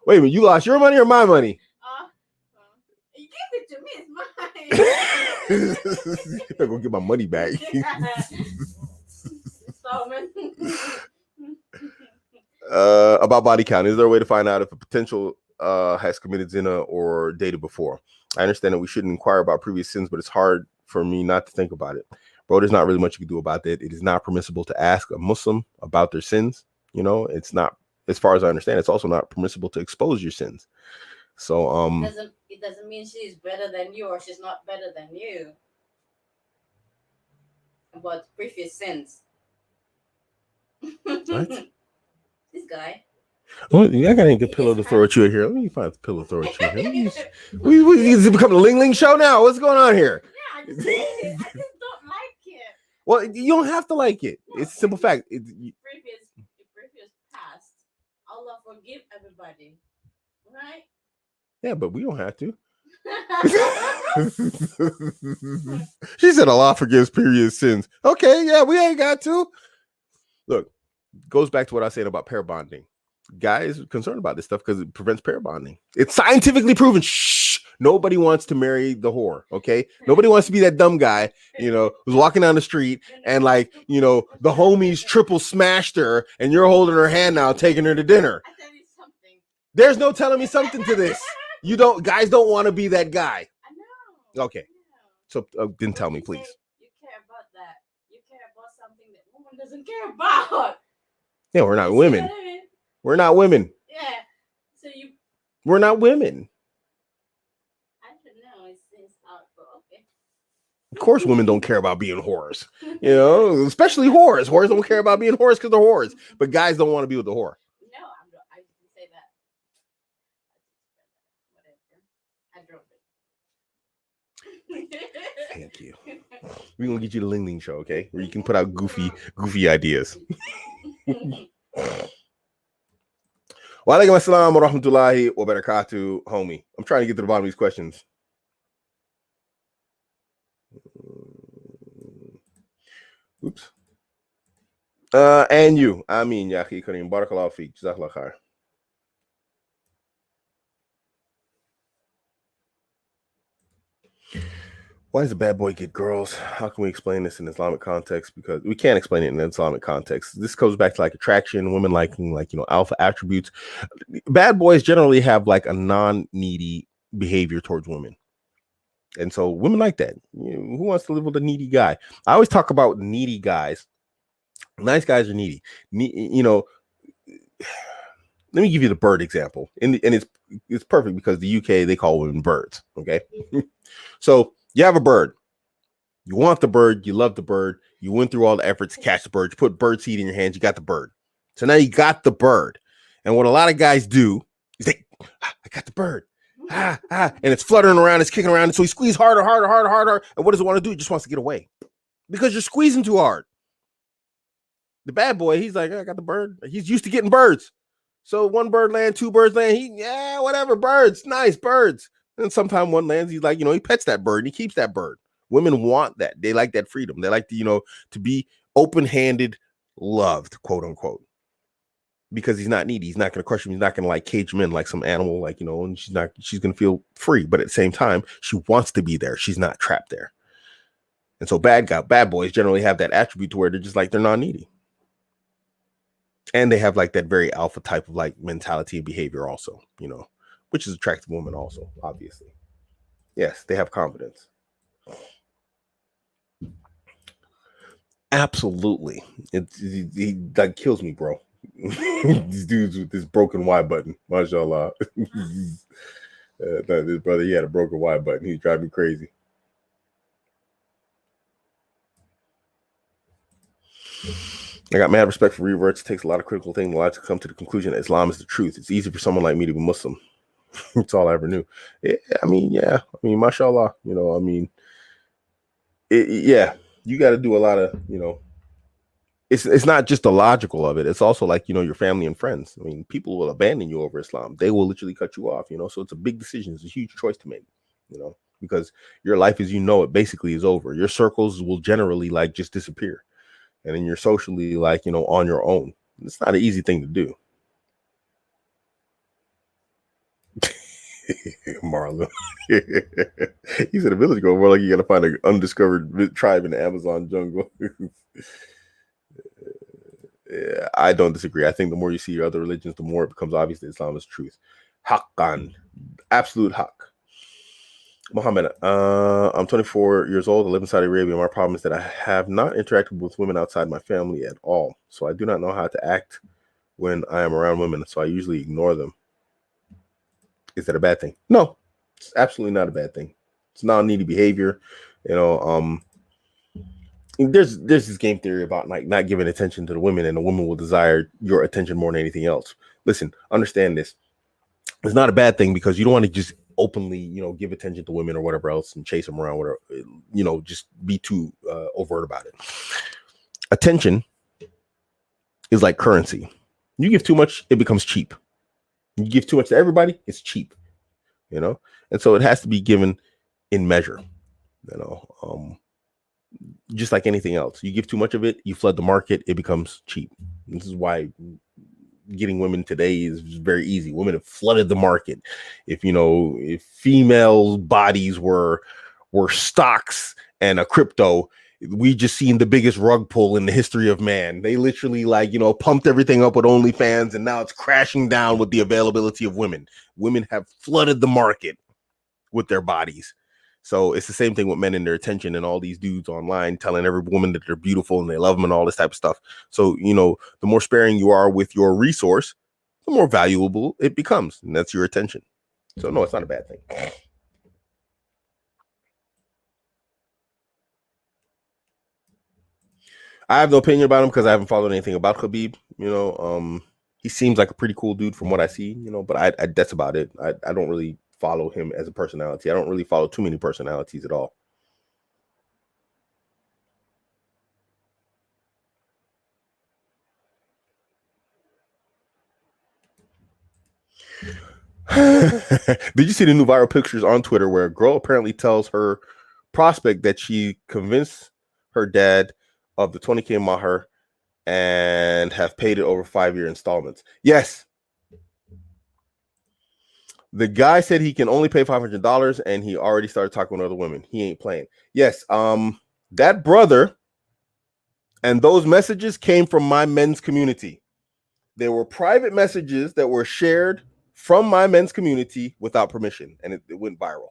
Wait a minute, you lost your money or my money? You gave it to me. It's mine. I better go get my money back. About body count, is there a way to find out if a potential has committed Zinna or dated before? I understand that we shouldn't inquire about previous sins, but it's hard for me not to think about it. Bro, there's not really much you can do about that. It is not permissible to ask a Muslim about their sins. It's not, as far as I understand, it's also not permissible to expose your sins. So it doesn't mean she's better than you or she's not better than you. About previous sins. What? This guy. Well, I got a good pillow to throw at you here. Let me find the pillow to throw at you here. We become a Ling Ling show now. What's going on here? Yeah, I just don't like it. Well, you don't have to like it. No, It's a simple fact. Previous past, Allah forgive everybody, right? Yeah, but we don't have to. She said Allah forgives previous sins. Okay, yeah, we ain't got to. Look, goes back to what I said about pair bonding. Guys are concerned about this stuff because it prevents pair bonding. It's scientifically proven. Shh. Nobody wants to marry the whore. Okay. Nobody wants to be that dumb guy, who's walking down the street and the homies triple smashed her and you're holding her hand now, taking her to dinner. I tell you something. There's no telling me something to this. Guys don't want to be that guy. I know. Okay. So then tell me, please. You care about that. You care about something that woman doesn't care about. Yeah, we're not women. We're not women. Yeah. So we're not women. I don't know. It's out, but okay. Of course, women don't care about being whores. Especially whores. Whores don't care about being whores because they're whores. But guys don't want to be with the whore. No, I didn't say that. Whatever. I drove it. Thank you. We're gonna get you the Ling Ling show, okay? Where you can put out goofy ideas. Wa alaikum assalam wa rahmatullahi wa barakatuh, homie. I'm trying to get to the bottom of these questions. Oops. And you. I mean, ya akhi kareem. Barakallahu feek. Jazakallah khair. Why does a bad boy get girls? How can we explain this in Islamic context? Because we can't explain it in Islamic context. This goes back to attraction, women liking alpha attributes. Bad boys generally have a non-needy behavior towards women. And so women like that. Who wants to live with a needy guy? I always talk about needy guys. Nice guys are needy. Let me give you the bird example. And it's perfect because the UK, they call women birds. Okay. So you have a bird. You want the bird. You love the bird. You went through all the efforts to catch the bird. You put bird seed in your hands. You got the bird. So now you got the bird. And what a lot of guys do is I got the bird. And it's fluttering around. It's kicking around. And so he squeezes harder. And what does it want to do? It just wants to get away because you're squeezing too hard. The bad boy, he's like, I got the bird. He's used to getting birds. So one bird land, two birds land. Whatever, birds. Nice birds. And sometimes one lands, he's like, he pets that bird and he keeps that bird. Women want that. They like that freedom. They like to, to be open-handed, loved, quote unquote. Because he's not needy. He's not going to crush him. He's not going to cage him in like some animal, and she's going to feel free. But at the same time, she wants to be there. She's not trapped there. And so bad boys generally have that attribute to where they're just they're not needy. And they have that very alpha type of mentality and behavior also, which is attractive women also, obviously. Yes, they have confidence. Absolutely. That kills me, bro. These dudes with this broken Y button, mashallah. This brother, he had a broken Y button. He's driving me crazy. I got mad respect for reverts. It takes a lot of critical thinking to come to the conclusion that Islam is the truth. It's easy for someone like me to be Muslim. It's all I ever knew. Mashallah. You got to do a lot of, it's not just the logical of it. It's also your family and friends. People will abandon you over Islam. They will literally cut you off, so it's a big decision. It's a huge choice to make, because your life as it basically is over. Your circles will generally just disappear. And then you're socially on your own. It's not an easy thing to do. Marlon. He said a village go more you got to find an undiscovered tribe in the Amazon jungle. Yeah, I don't disagree. I think the more you see other religions, the more it becomes obvious that Islam is truth. Haqqan. Absolute haqq. Muhammad, I'm 24 years old. I live in Saudi Arabia. My problem is that I have not interacted with women outside my family at all. So I do not know how to act when I am around women. So I usually ignore them. Is that a bad thing? No, it's absolutely not a bad thing. It's non-needy behavior. There's this game theory about not giving attention to the women, and the woman will desire your attention more than anything else. Listen, understand this. It's not a bad thing because you don't want to just openly, give attention to women or whatever else and chase them around, whatever, just be too overt about it. Attention is like currency. You give too much, it becomes cheap. You give too much to everybody, it's cheap, and so it has to be given in measure, just like anything else. You give too much of it, you flood the market, it becomes cheap. This is why getting women today is very easy. Women have flooded the market. If female bodies were stocks and a crypto, we just seen the biggest rug pull in the history of man. They literally pumped everything up with OnlyFans, and now it's crashing down with the availability of women. Women have flooded the market with their bodies. So it's the same thing with men and their attention, and all these dudes online telling every woman that they're beautiful and they love them and all this type of stuff. So, the more sparing you are with your resource, the more valuable it becomes. And that's your attention. So no, it's not a bad thing. I have no opinion about him because I haven't followed anything about Khabib. He seems like a pretty cool dude from what I see, but I that's about it. I don't really follow him as a personality. I don't really follow too many personalities at all. Did you see the new viral pictures on Twitter where a girl apparently tells her prospect that she convinced her dad of the 20K maher and have paid it over 5-year installments? Yes. The guy said he can only pay $500 and he already started talking with other women. He ain't playing. Yes. That brother and those messages came from my men's community. There were private messages that were shared from my men's community without permission, and it went viral.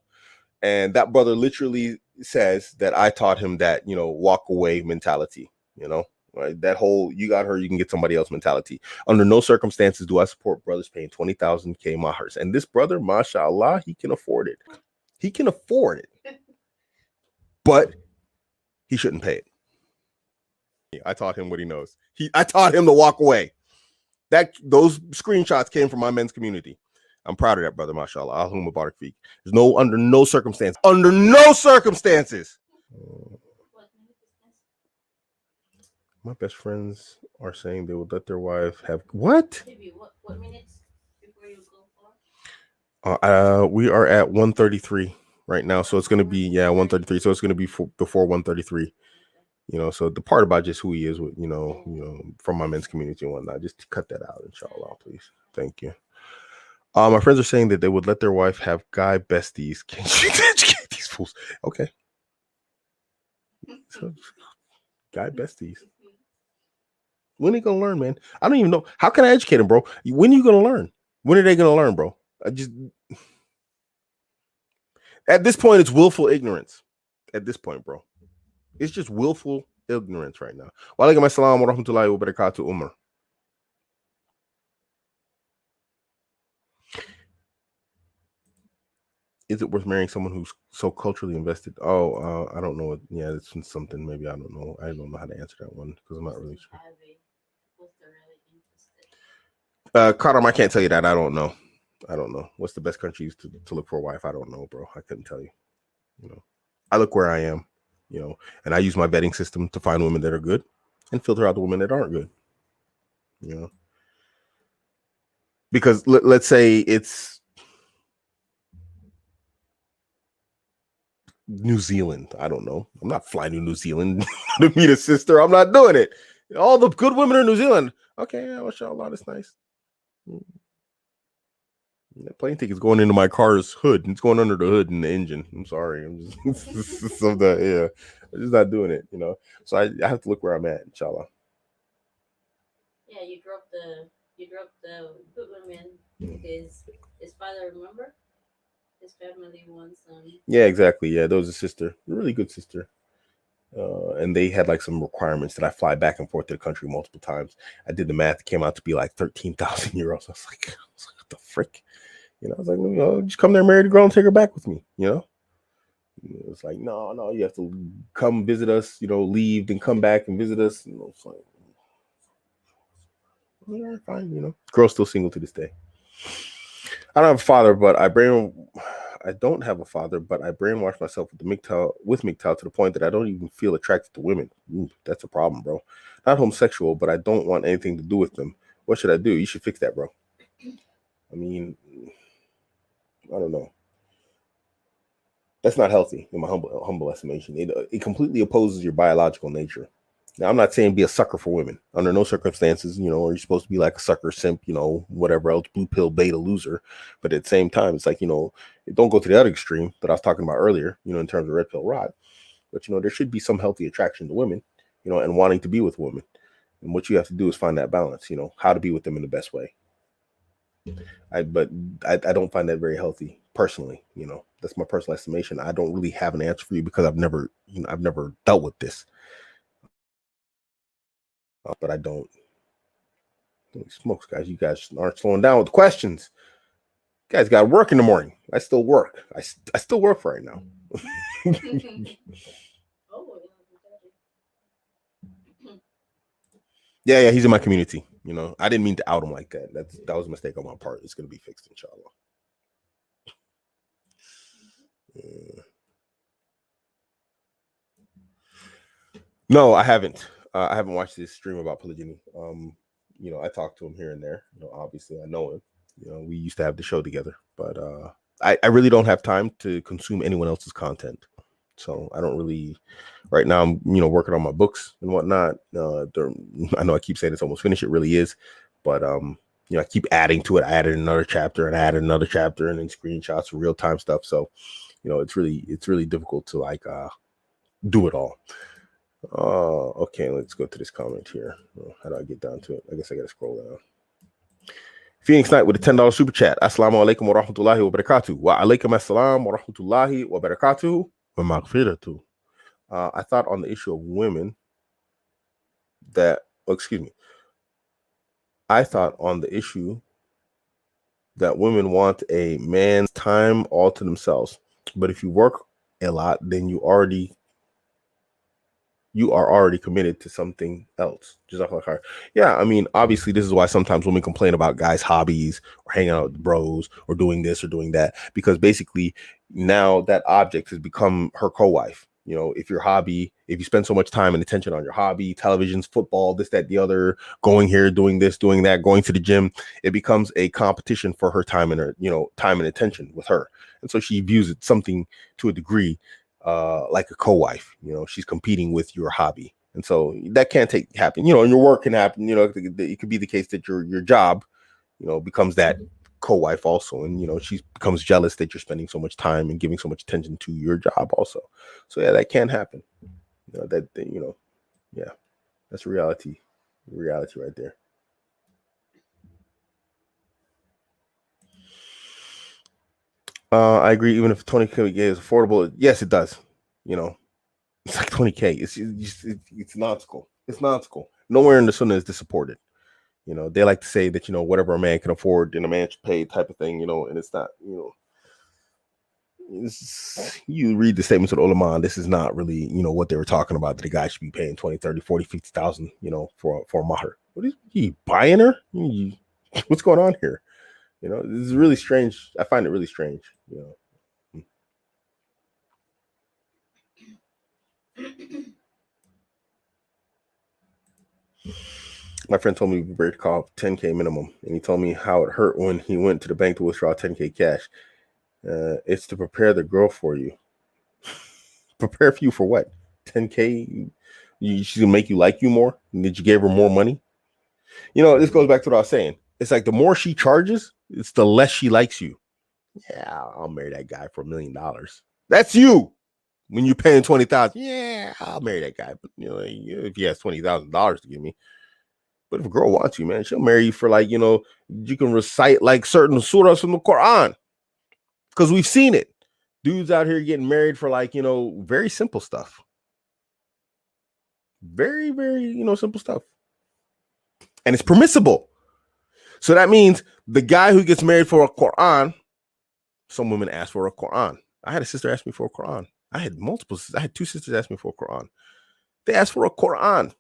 And that brother literally says that I taught him that, walk away mentality, right? That whole, you got her, you can get somebody else mentality. Under no circumstances do I support brothers paying 20,000 mahars. And this brother, mashallah, he can afford it. He can afford it, but he shouldn't pay it. I taught him what he knows. I taught him to walk away. Those screenshots came from my men's community. I'm proud of that, brother, mashallah. Allahumma barak feek. There's under no circumstances. My best friends are saying they would let their wife have what? What minutes before you go for? We are at 133 right now, so it's going to be 133. So it's going to be before 133. So the part about just who he is with, from my men's community and whatnot, just cut that out, inshallah, please. Thank you. My friends are saying that they would let their wife have guy besties. Can you educate these fools? Okay. So, guy besties. When are you gonna learn, man? I don't even know. How can I educate them, bro? When are you gonna learn? When are they gonna learn, bro? At this point, it's willful ignorance. At this point, bro. It's just willful ignorance right now. Wa alaikum assalam wa rahmatullahi wa barakatuh, Umar. Is it worth marrying someone who's so culturally invested? Oh, I don't know. Yeah, it's something. Maybe I don't know. I don't know how to answer that one because I'm not really sure. Karam, I can't tell you that. I don't know. What's the best countries to look for a wife? I don't know, bro. I couldn't tell you. I look where I am, and I use my vetting system to find women that are good and filter out the women that aren't good. Because let's say it's New Zealand. I don't know. I'm not flying to New Zealand to meet a sister. I'm not doing it. All the good women are in New Zealand. Okay, yeah, mashallah, that's nice. That plane ticket's going into my car's hood. It's going under the hood and the engine. I'm sorry. I'm just I'm just not doing it, So I have to look where I'm at, inshallah. Yeah, you dropped the good women. His father, remember? His family wants Yeah, exactly. Yeah, there was a sister, a really good sister. And they had like some requirements that I fly back and forth to the country multiple times. I did the math; it came out to be like 13,000 euros. I was like, what the frick? I was like, just come there, marry the girl, and take her back with me. It's like, no, you have to come visit us. Leave, then come back and visit us. It's like, all right, fine. Girl's still single to this day. I don't have a father, but I I don't have a father, but I brainwashed myself with MGTOW to the point that I don't even feel attracted to women. Ooh, that's a problem, bro. Not homosexual, but I don't want anything to do with them. What should I do? You should fix that, bro. I mean, I don't know. That's not healthy in my humble estimation. It completely opposes your biological nature. Now, I'm not saying be a sucker for women. Under no circumstances, are you supposed to be like a sucker, simp, whatever else, blue pill, beta loser. But at the same time, it's like, don't go to the other extreme that I was talking about earlier, in terms of red pill rod. But, there should be some healthy attraction to women, and wanting to be with women. And what you have to do is find that balance, how to be with them in the best way. But I don't find that very healthy personally. That's my personal estimation. I don't really have an answer for you because I've never dealt with this. But I don't. Holy smokes, guys! You guys aren't slowing down with the questions. You guys got to work in the morning. I still work. I still work for right now. Yeah, he's in my community. I didn't mean to out him like that. That was a mistake on my part. It's gonna be fixed, inshallah. No, I haven't. I haven't watched this stream about polygyny. I talk to him here and there. Obviously I know him. We used to have the show together, but I really don't have time to consume anyone else's content. So I don't really. Right now, I'm working on my books and whatnot. I know I keep saying it's almost finished. It really is, but I keep adding to it. I added another chapter and added another chapter, and then screenshots of real time stuff. So it's really difficult to do it all. Okay, let's go to this comment here. How do I get down to it? I guess I gotta scroll down. Phoenix Knight with a $10 super chat. Assalamu alaikum wa rahmatullahi wa barakatuh. Wa alaikum assalam wa rahmatullahi wa barakatuh wa maghfiratuh. I thought on the issue of women I thought on the issue that women want a man's time all to themselves. But if you work a lot, then you are already committed to something else. Yeah, I mean, obviously, this is why sometimes women complain about guys' hobbies or hanging out with bros or doing this or doing that, because basically now that object has become her co-wife. If you spend so much time and attention on your hobby, televisions, football, this, that, the other, going here, doing this, doing that, going to the gym, it becomes a competition for her time and her, time and attention with her. And so she views it something to a degree like a co-wife. She's competing with your hobby, and so that can't happen. And your work can happen. It could be the case that your job, becomes that co-wife also, and she becomes jealous that you're spending so much time and giving so much attention to your job also. So yeah, that can happen. Yeah, that's reality right there. I agree. Even if 20K is affordable, yes, it does. It's like 20K. It's nonsensical. It's nonsensical. Nowhere in the Sunnah is this supported. They like to say that whatever a man can afford, then a man should pay, type of thing. And it's not. You read the statements of the ulama, this is not really what they were talking about, that the guy should be paying 20, 30, 40, 50,000 for a mahr. What is he buying her? What's going on here? This is really strange. I find it really strange. My friend told me we better call 10K minimum, and he told me how it hurt when he went to the bank to withdraw 10K cash. It's to prepare the girl for you. Prepare for you for what? 10K? She's gonna make you like you more? Did you give her more money? This goes back to what I was saying. It's like the more she charges, it's the less she likes you. Yeah, I'll marry that guy for $1 million. That's you. When you're paying 20,000, yeah, I'll marry that guy. But if he has $20,000 to give me. But if a girl wants you, man, she'll marry you for you can recite like certain surahs from the Quran. Because we've seen it. Dudes out here getting married for very simple stuff. Very, very, simple stuff. And it's permissible. So that means the guy who gets married for a Quran, some women ask for a Quran. I had a sister ask me for a Quran. I had two sisters ask me for a Quran. They asked for a Quran.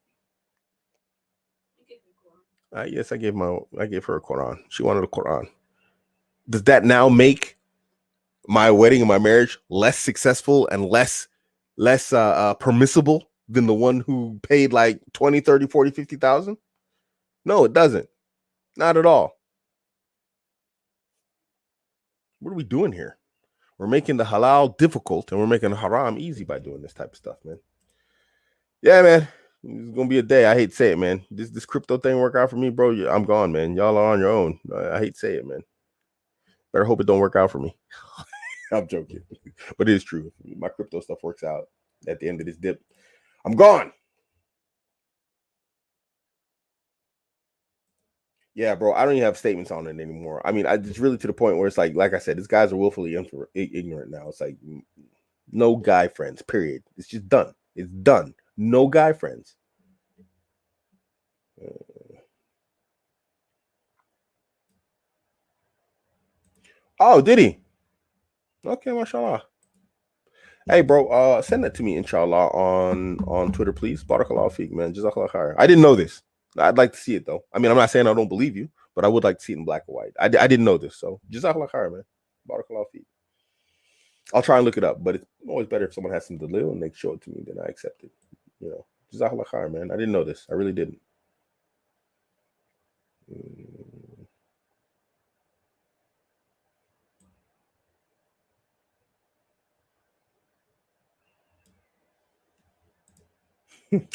Yes, I gave her a Quran. She wanted a Quran. Does that now make my wedding and my marriage less successful and less permissible than the one who paid like 20, 30, 40, 50,000? No, it doesn't. Not at all. What are we doing here? We're making the halal difficult and we're making the haram easy by doing this type of stuff, man. Yeah, man. It's gonna be a day. I hate to say it, man. This crypto thing work out for me, bro. I'm gone, man. Y'all are on your own. I hate to say it, man. Better hope it don't work out for me. I'm joking, but it is true. If my crypto stuff works out at the end of this dip, I'm gone. Yeah, bro. I don't even have statements on it anymore. I mean, it's really to the point where it's like I said, these guys are willfully ignorant now. It's like no guy friends. Period. It's just done. It's done. No guy friends. Oh, did he? Okay, mashallah. Hey, bro, send that to me, inshallah, on Twitter, please. Barakallahu feek, man. Jazakallah khair. I didn't know this. I'd like to see it, though. I mean, I'm not saying I don't believe you, but I would like to see it in black and white. I didn't know this, so Jazakallah khair, man. Barakallahu feek. I'll try and look it up, but it's always better if someone has some dalil and they show it to me, then I accept it. You know, Jazakallah khair, man. I didn't know this. I really didn't.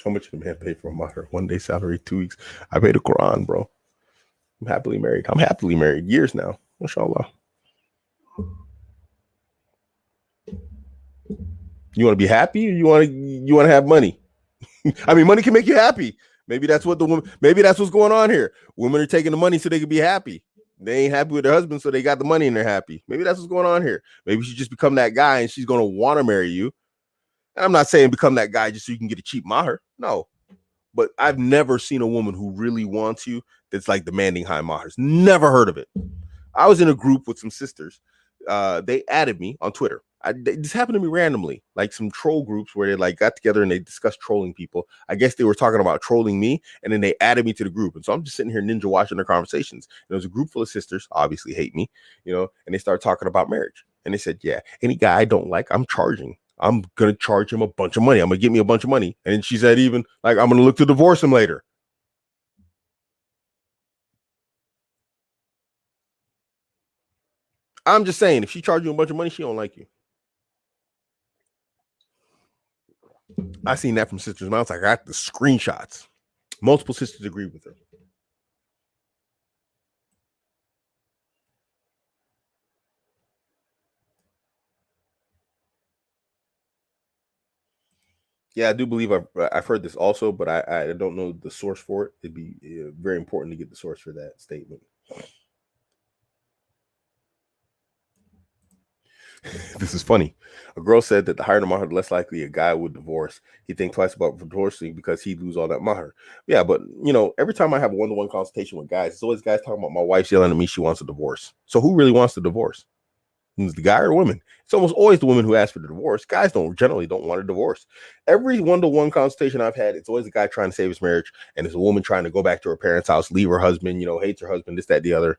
How much did a man pay for a maher? 1 day salary, 2 weeks. I paid a Quran, bro. I'm happily married. I'm happily married years now. Mashallah. You want to be happy, or you want to have money? I mean, money can make you happy. Maybe that's what maybe that's what's going on here. Women are taking the money so they can be happy. They ain't happy with their husband, so they got the money and they're happy. Maybe that's what's going on here. Maybe she just become that guy and she's going to want to marry you. And I'm not saying become that guy just so you can get a cheap maher. No. But I've never seen a woman who really wants you that's like demanding high mahars. Never heard of it. I was in a group with some sisters. They added me on Twitter. This happened to me randomly, like some troll groups where they like got together and they discussed trolling people. I guess they were talking about trolling me, and then they added me to the group. And so I'm just sitting here ninja watching their conversations. And there was a group full of sisters, obviously hate me, and they started talking about marriage. And they said, yeah, any guy I don't like, I'm charging. I'm going to charge him a bunch of money. I'm going to get me a bunch of money. And then she said, even like, I'm going to look to divorce him later. I'm just saying, if she charges you a bunch of money, she don't like you. I seen that from sisters' mouths. I got the screenshots. Multiple sisters agree with her. Yeah, I do believe I've heard this also, but I don't know the source for it. It'd be very important to get the source for that statement. This is funny. A girl said that the higher the mahar, the less likely a guy would divorce. He'd think twice about divorcing because he'd lose all that mahar. Yeah, but every time I have a one-to-one consultation with guys, it's always guys talking about my wife's yelling at me she wants a divorce. So who really wants the divorce? Is the guy or woman? It's almost always the woman who asks for the divorce. Guys generally don't want a divorce. Every one-to-one consultation I've had, it's always a guy trying to save his marriage, and it's a woman trying to go back to her parents' house, leave her husband, hates her husband, this, that, the other,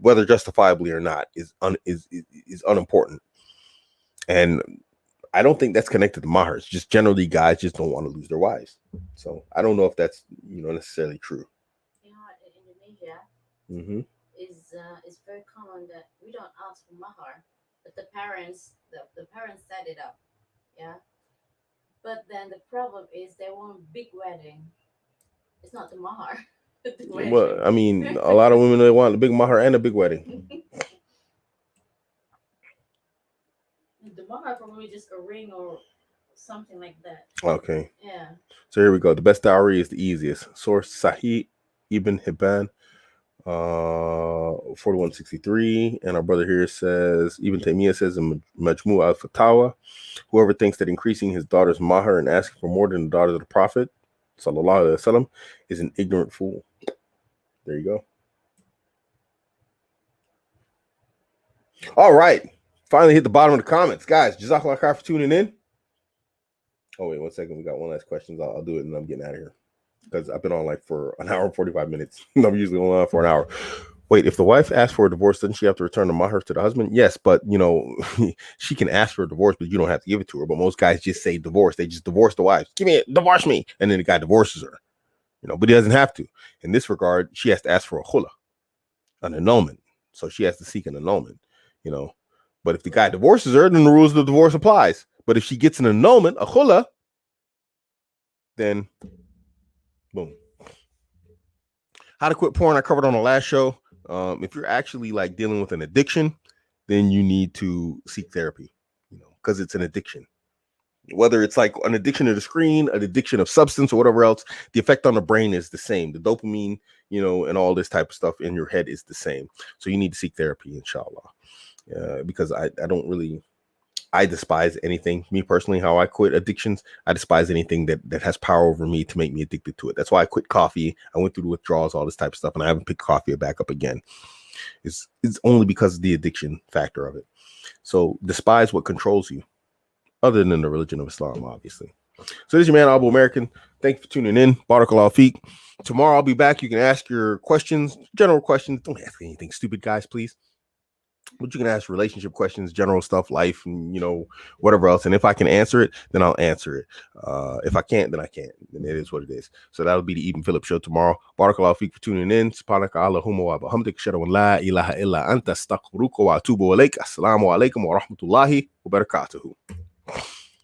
whether justifiably or not, is unimportant. And I don't think that's connected to mahars. Just generally, guys just don't want to lose their wives. So I don't know if that's necessarily true. In Indonesia, mm-hmm. It's very common that we don't ask for mahar, but the parents set it up. Yeah. But then the problem is they want a big wedding. It's not the mahar. Well, I mean, a lot of women, they want a big mahar and a big wedding. The mahar probably just a ring or something like that. Okay. Yeah. So here we go. The best dowry is the easiest. Source Sahih Ibn Hibban, 4163. And our brother here says, Ibn Taymiyyah says in Majmu' al-Fatawa, whoever thinks that increasing his daughter's mahar and asking for more than the daughter of the Prophet, sallallahu alaihi wasallam, is an ignorant fool. There you go. All right. Finally hit the bottom of the comments. Guys, jazakallah khair for tuning in. Oh, wait, 1 second. We got one last question. I'll do it and I'm getting out of here because I've been on like for an hour and 45 minutes. I'm usually on for an hour. Wait, if the wife asks for a divorce, doesn't she have to return the mahr to the husband? Yes, but she can ask for a divorce, but you don't have to give it to her. But most guys just say divorce. They just divorce the wife. Give me it, divorce me, and then the guy divorces her. But he doesn't have to. In this regard, she has to ask for a khula, an annulment. So she has to seek an annulment. But if the guy divorces her, then the rules of the divorce applies. But if she gets an annulment, a khula, then boom. How to quit porn, I covered on the last show. If you're actually like dealing with an addiction, then you need to seek therapy, because it's an addiction. Whether it's like an addiction to the screen, an addiction of substance, or whatever else, the effect on the brain is the same. The dopamine, and all this type of stuff in your head is the same. So you need to seek therapy, inshallah. Because I don't really, I despise anything. Me personally, how I quit addictions, I despise anything that has power over me to make me addicted to it. That's why I quit coffee. I went through the withdrawals, all this type of stuff, and I haven't picked coffee back up again. It's only because of the addiction factor of it. So despise what controls you, other than the religion of Islam, obviously. So this is your man, Abuamerican. Thank you for tuning in. Barakallahu feek. Tomorrow I'll be back. You can ask your questions, general questions. Don't ask anything stupid, guys, please. But you can ask relationship questions, general stuff, life, and whatever else. And if I can answer it, then I'll answer it. If I can't, then I can't. And it is what it is. So that'll be the Eben Phillips show tomorrow. Barakallahu feek for tuning in. Subhanaka Allahumma wa bihamdika ashhadu an la ilaha illa anta astaghfiruka wa atubu ilaik. Assalamu alaikum wa rahmatullahi wa barakatuhu.